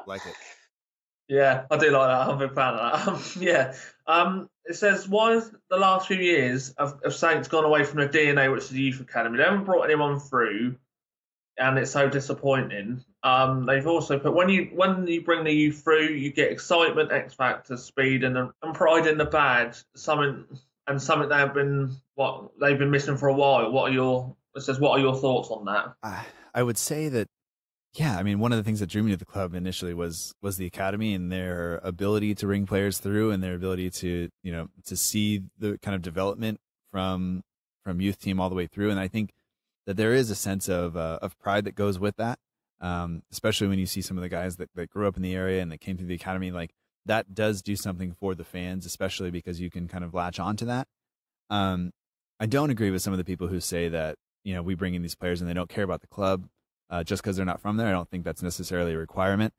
Like it. Yeah, I do like that. I'm a big fan of that. It says, why has the last few years of Saints gone away from the DNA, which is the youth academy? They haven't brought anyone through, and it's so disappointing. They've also put, when you bring the youth through, you get excitement, X factor, speed, and pride in the badge. Something they've been missing for a while. It says, what are your thoughts on that? I would say that, yeah, I mean, one of the things that drew me to the club initially was the academy and their ability to bring players through, and their ability to see the kind of development from youth team all the way through. And I think that there is a sense of pride that goes with that, especially when you see some of the guys that grew up in the area and that came through the academy. Like, that does do something for the fans, especially because you can kind of latch onto that. I don't agree with some of the people who say that, we bring in these players and they don't care about the club just because they're not from there. I don't think that's necessarily a requirement.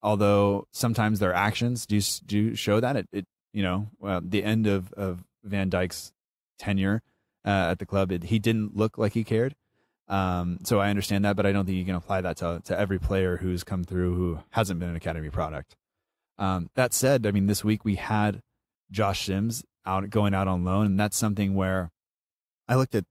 Although sometimes their actions do show that. The end of Van Dijk's tenure at the club, he didn't look like he cared. So I understand that, but I don't think you can apply that to every player who's come through who hasn't been an academy product. That said, I mean, this week we had Josh Sims going out on loan, and that's something where I looked at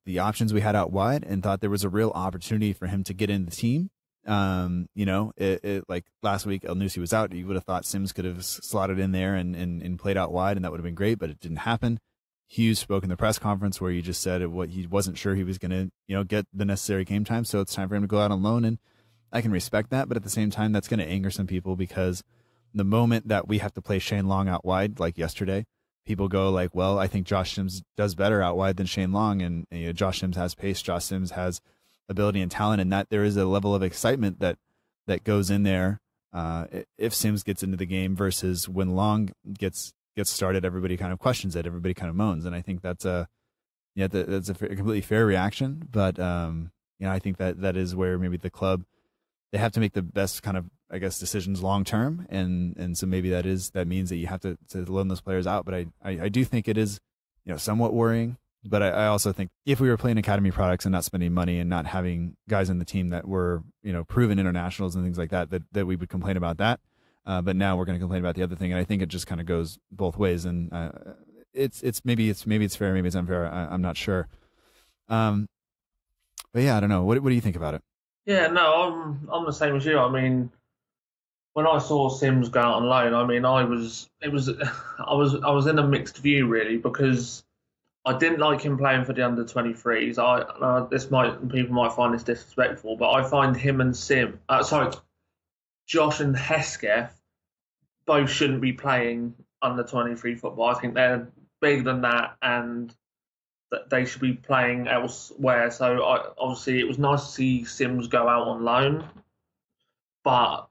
the options we had out wide and thought there was a real opportunity for him to get in the team. Like last week, El Nusi was out. You would have thought Sims could have slotted in there and played out wide, and that would have been great, but it didn't happen. Hughes spoke in the press conference where he just said he wasn't sure he was going to, get the necessary game time. So it's time for him to go out on loan. And I can respect that. But at the same time, that's going to anger some people, because the moment that we have to play Shane Long out wide, like yesterday, people go like, well, I think Josh Sims does better out wide than Shane Long. And Josh Sims has pace. Josh Sims has ability and talent, and that there is a level of excitement that goes in there if Sims gets into the game versus when Long gets started. Everybody kind of questions it. Everybody kind of moans, and I think that's a completely fair reaction. But I think that is where maybe the club, they have to make the best kind of, I guess, decisions long term, and so maybe that means that you have to loan those players out. But I do think it is somewhat worrying. But I also think if we were playing academy products and not spending money and not having guys in the team that were proven internationals and things like that we would complain about that. But now we're going to complain about the other thing, and I think it just kind of goes both ways. And maybe it's fair, maybe it's unfair. I'm not sure. But yeah, I don't know. What do you think about it? Yeah, no, I'm the same as you. I mean, when I saw Sims go out on loan, I mean, I was in a mixed view really, because I didn't like him playing for the under 23s. People might find this disrespectful, but I find him and Josh and Hesketh both shouldn't be playing under 23 football. I think they're bigger than that, and that they should be playing elsewhere. So obviously it was nice to see Sims go out on loan, but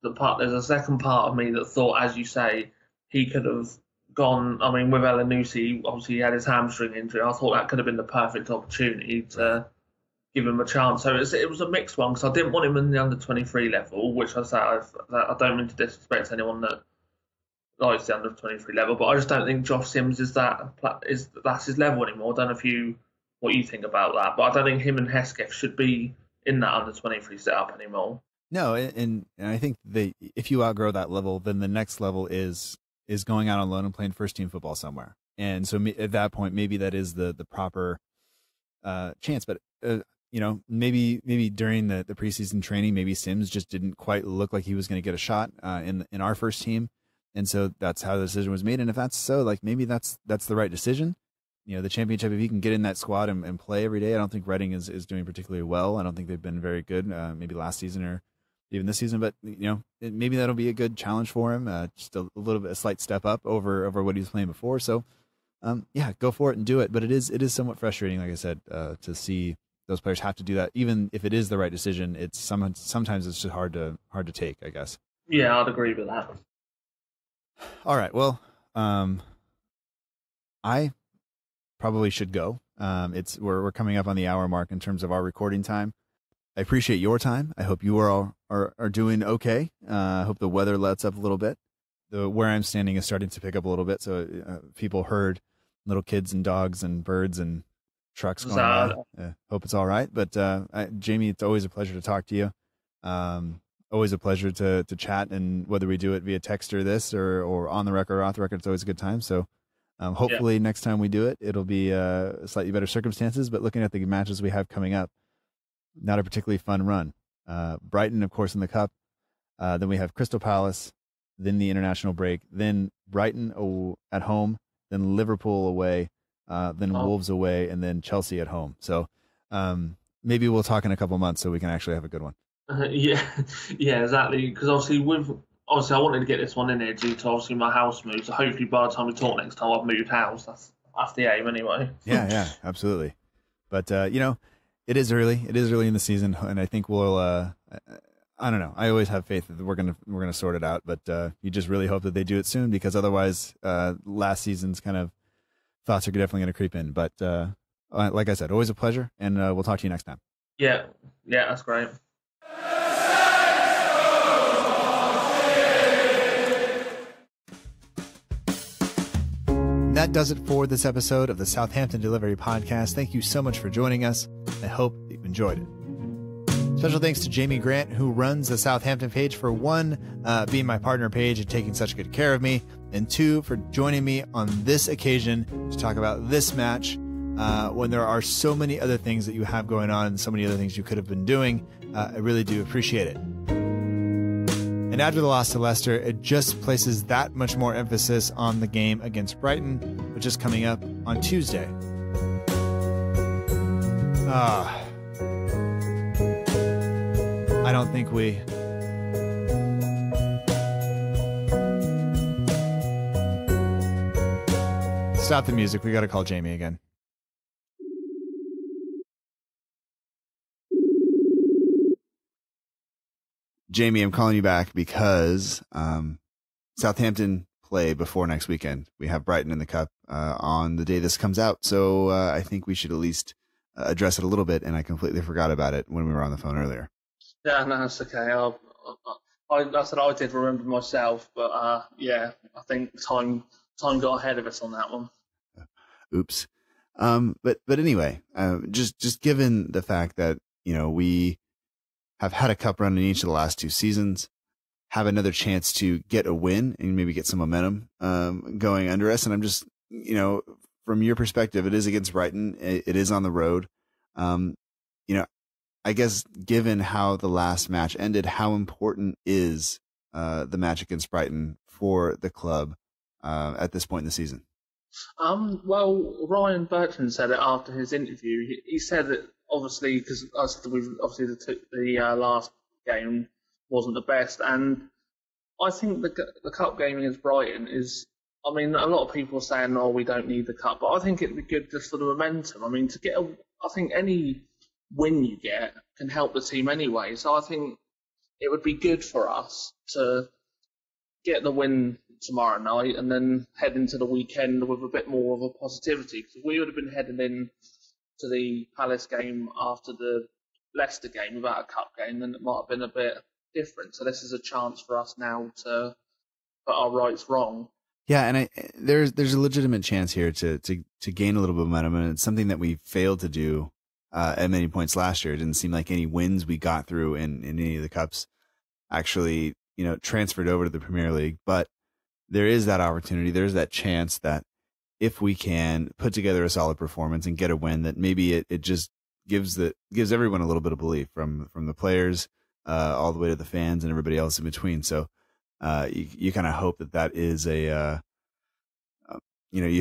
there's a second part of me that thought, as you say, he could have gone. I mean, with El Nusi, obviously he had his hamstring injury. I thought that could have been the perfect opportunity to give him a chance. So it was a mixed one, because I didn't want him in the under 23 level, which I say I don't mean to disrespect anyone that likes the under 23 level, but I just don't think Josh Sims that's his level anymore. I don't know what you think about that, but I don't think him and Hesketh should be in that under 23 setup anymore. No, and I think if you outgrow that level, then the next level is going out on loan and playing first team football somewhere. And so at that point, maybe that is the proper chance. But maybe during the preseason training, maybe Sims just didn't quite look like he was going to get a shot in our first team, and so that's how the decision was made. And if that's so, like, maybe that's the right decision. The championship, if he can get in that squad and play every day. I don't think Reading is doing particularly well. I don't think they've been very good, maybe last season or even this season. But maybe that'll be a good challenge for him, just a little bit, a slight step up over what he was playing before. So go for it and do it. But it is somewhat frustrating, like I said, to see those players have to do that, even if it is the right decision. It's sometimes it's just hard to take, I guess. Yeah, I'd agree with that. All right. Well, I probably should go. We're coming up on the hour mark in terms of our recording time. I appreciate your time. I hope you are doing okay. I hope the weather lets up a little bit. Where I'm standing is starting to pick up a little bit, so people heard little kids and dogs and birds and trucks going by. Hope it's all right. But Jamie, it's always a pleasure to talk to you. Always a pleasure to chat, and whether we do it via text or this or on the record or off the record, it's always a good time. So hopefully next time we do it, it'll be slightly better circumstances. But looking at the matches we have coming up, not a particularly fun run. Brighton, of course, in the Cup. Then we have Crystal Palace, then the international break, then Brighton at home, then Liverpool away, then Wolves away, and then Chelsea at home. So maybe we'll talk in a couple months so we can actually have a good one. Yeah, exactly. Because obviously I wanted to get this one in here due to obviously my house move. So hopefully by the time we talk next time, I've moved house. That's the aim anyway. Yeah, absolutely. But it is early. It is early in the season, and I think we'll. I don't know. I always have faith that we're gonna sort it out, but you just really hope that they do it soon, because otherwise, last season's kind of thoughts are definitely gonna creep in. But like I said, always a pleasure, and we'll talk to you next time. Yeah, that's great. That does it for this episode of the Southampton Delivery Podcast. Thank you so much for joining us. I hope you've enjoyed it. Special thanks to Jamie Grant, who runs the Southampton page, for one, being my partner page and taking such good care of me, and two, for joining me on this occasion to talk about this match when there are so many other things that you have going on and so many other things you could have been doing. I really do appreciate it. And after the loss to Leicester, it just places that much more emphasis on the game against Brighton, which is coming up on Tuesday. I don't think we... Stop the music. We got to call Jamie again. Jamie, I'm calling you back because Southampton play before next weekend. We have Brighton in the Cup on the day this comes out. So I think we should at least address it a little bit, and I completely forgot about it when we were on the phone earlier. Yeah, no, it's okay. I said I did remember myself, but I think time got ahead of us on that one. Oops. But anyway, just given the fact that, we have had a cup run in each of the last two seasons, have another chance to get a win and maybe get some momentum going under us. And I'm just, from your perspective, it is against Brighton. It is on the road. I guess given how the last match ended, how important is the match against Brighton for the club at this point in the season? Well, Ryan Bertrand said it after his interview. He said that obviously, because the last game wasn't the best, and I think the cup game against Brighton is. I mean, a lot of people are saying, "Oh, we don't need the cup," but I think it'd be good just for the momentum. I mean, I think any win you get can help the team anyway. So I think it would be good for us to get the win tomorrow night and then head into the weekend with a bit more of a positivity. Because we would have been heading in to the Palace game after the Leicester game without a cup game, then it might have been a bit different. So this is a chance for us now to put our rights wrong. Yeah, and there's a legitimate chance here to gain a little bit of momentum, and it's something that we failed to do at many points last year. It didn't seem like any wins we got through in any of the cups actually, transferred over to the Premier League. But there is that opportunity. There's that chance that if we can put together a solid performance and get a win, that maybe it just gives everyone a little bit of belief from the players all the way to the fans and everybody else in between. So you kind of hope that is you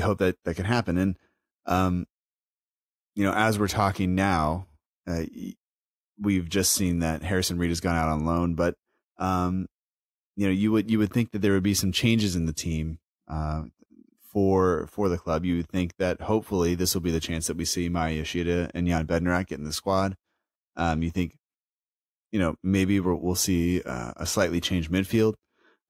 hope that can happen. And as we're talking now, we've just seen that Harrison Reed has gone out on loan, but you would think that there would be some changes in the team for the club. You would think that hopefully this will be the chance that we see Maya Yoshida and Jan Bednarak get in the squad. You think, maybe we'll see a slightly changed midfield.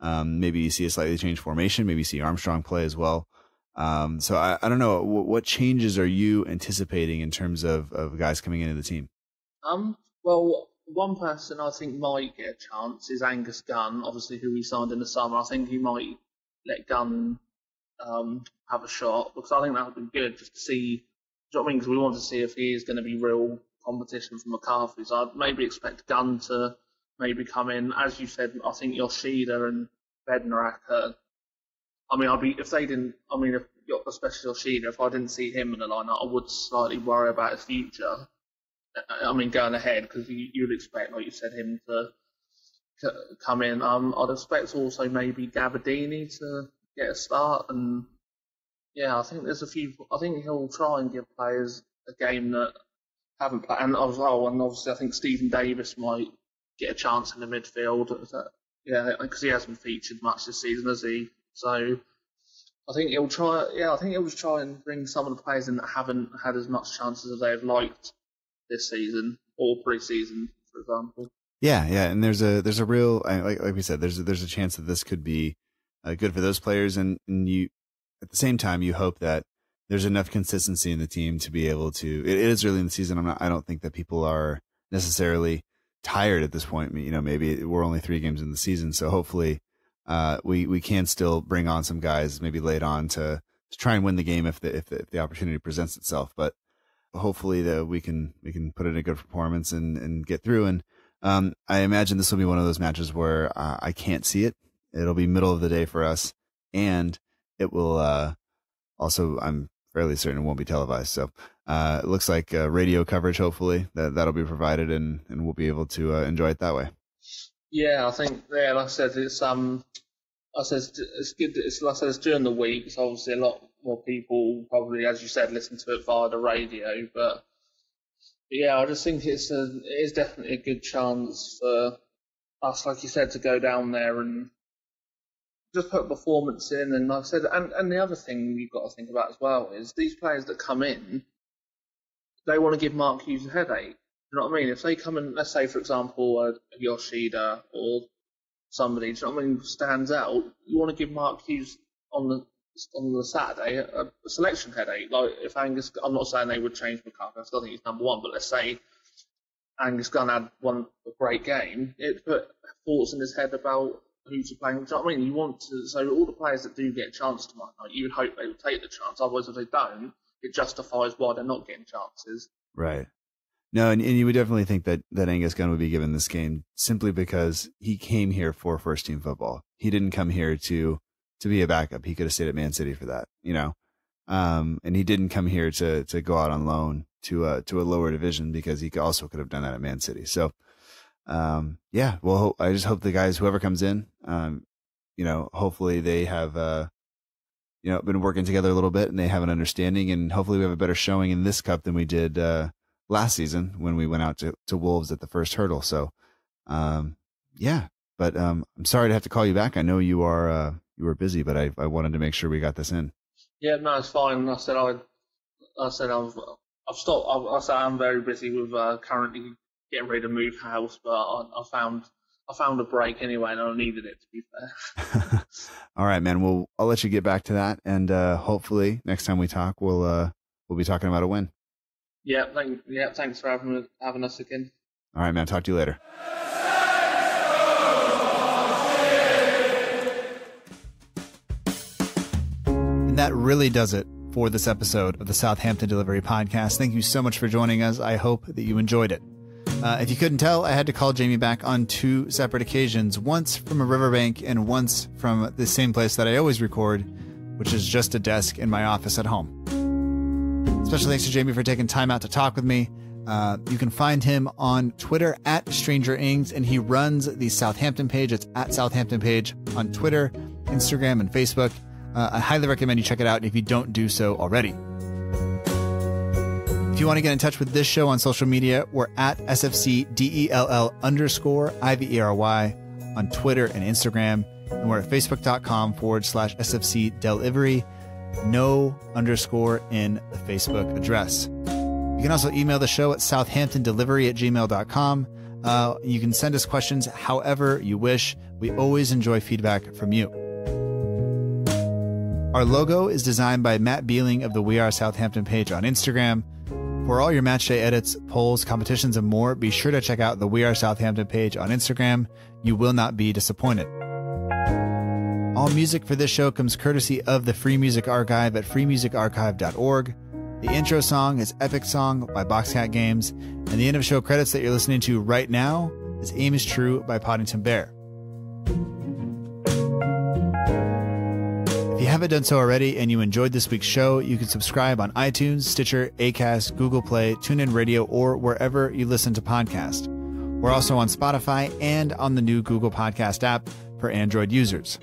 Maybe you see a slightly changed formation. Maybe you see Armstrong play as well. So I don't know. What changes are you anticipating in terms of guys coming into the team? Well, one person I think might get a chance is Angus Gunn, obviously who we signed in the summer. I think he might let Gunn have a shot, because I think that would be good just to see. Do you know what I mean? Because we want to see if he is going to be real competition for McCarthy. So I'd maybe expect Gunn to maybe come in. As you said, I think Yoshida and Bednarak. I mean, if especially Yoshida, if I didn't see him in the lineup, I would slightly worry about his future. I mean, going ahead, because you'd expect, like you said, him to come in. I'd expect also maybe Gabardini to get a start, and yeah, I think there's a few. I think he'll try and give players a game that haven't played, and obviously I think Stephen Davis might get a chance in the midfield. Yeah, because he hasn't featured much this season, has he? So I think he'll try. Yeah, I think he'll just try and bring some of the players in that haven't had as much chances as they've liked this season or pre-season, for example. Yeah, and there's a real, like we said, there's a chance that this could be good for those players, and you at the same time you hope that there's enough consistency in the team to be able to. It is early in the season. I don't think that people are necessarily tired at this point. You know, maybe we're only 3 games in the season, so hopefully we can still bring on some guys maybe late on to try and win the game if the opportunity presents itself. But hopefully we can put in a good performance and get through. And I imagine this will be one of those matches where I can't see it. It'll be middle of the day for us, and it will also, I'm fairly certain it won't be televised. So it looks like radio coverage, hopefully, that'll be provided, and we'll be able to enjoy it that way. Yeah, I think, like I said, it's good. It's like I said, it's during the week, so obviously a lot more people probably, as you said, listen to it via the radio. But yeah, I just think it is definitely a good chance for us, like you said, to go down there and just put a performance in. And like I said, and the other thing you've got to think about as well is these players that come in, they want to give Mark Hughes a headache. You know what I mean? If they come in, let's say, for example, a Yoshida or somebody, do you know what I mean, stands out, you want to give Mark Hughes on the Saturday a selection headache. Like if Angus, I'm not saying they would change McCarthy, I still think he's number 1, but let's say Angus Gunn had a great game, it put thoughts in his head about who to play. Do you know what I mean? You want to, so all the players that do get a chance tomorrow night, you would hope they would take the chance. Otherwise, if they don't, it justifies why they're not getting chances. Right. No, and you would definitely think that Angus Gunn would be given this game simply because he came here for first team football. He didn't come here to be a backup. He could have stayed at Man City for that, you know. And he didn't come here to go out on loan to a lower division, because he also could have done that at Man City. So, yeah, well, I just hope the guys, whoever comes in, you know, hopefully they have, you know, been working together a little bit and they have an understanding, and hopefully we have a better showing in this cup than we did, last season when we went out to Wolves at the first hurdle. So, yeah, but, I'm sorry to have to call you back. I know you were busy, but I wanted to make sure we got this in. Yeah, no, it's fine. I said I've stopped. I said I'm very busy with currently getting ready to move house, but I found a break anyway, and I needed it, to be fair. All right, man. Well, I'll let you get back to that, and hopefully next time we talk, we'll be talking about a win. Yeah, thanks for having us again. All right, man. Talk to you later. And that really does it for this episode of the Southampton Delivery Podcast. Thank you so much for joining us. I hope that you enjoyed it. If you couldn't tell, I had to call Jamie back on 2 separate occasions, once from a riverbank and once from the same place that I always record, which is just a desk in my office at home. Special thanks to Jamie for taking time out to talk with me. You can find him on Twitter at Stranger Ings, and he runs the Southampton page. It's at Southampton page on Twitter, Instagram, and Facebook. I highly recommend you check it out if you don't do so already. If you want to get in touch with this show on social media, we're at SFCDELL_IVERY on Twitter and Instagram, and we're at facebook.com/SFCDelivery. No underscore in the Facebook address. You can also email the show at southamptondelivery@gmail.com. You can send us questions however you wish. We always enjoy feedback from you. Our logo is designed by Matt Beeling of the We Are Southampton page on Instagram. For all your matchday edits, polls, competitions, and more, be sure to check out the We Are Southampton page on Instagram. You will not be disappointed. All music for this show comes courtesy of the Free Music Archive at freemusicarchive.org. The intro song is Epic Song by Boxcat Games, and the end of show credits that you're listening to right now is Aim is True by Poddington Bear. If you haven't done so already and you enjoyed this week's show, you can subscribe on iTunes, Stitcher, Acast, Google Play, TuneIn Radio, or wherever you listen to podcasts. We're also on Spotify and on the new Google Podcast app for Android users.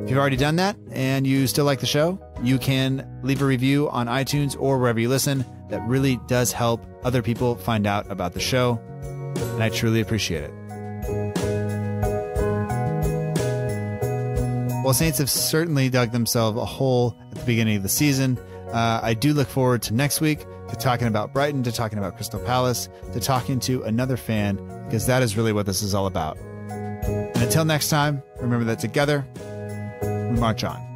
If you've already done that and you still like the show, you can leave a review on iTunes or wherever you listen. That really does help other people find out about the show, and I truly appreciate it. Well, Saints have certainly dug themselves a hole at the beginning of the season. I do look forward to next week, to talking about Brighton, to talking about Crystal Palace, to talking to another fan, because that is really what this is all about. And until next time, remember that together, we march on.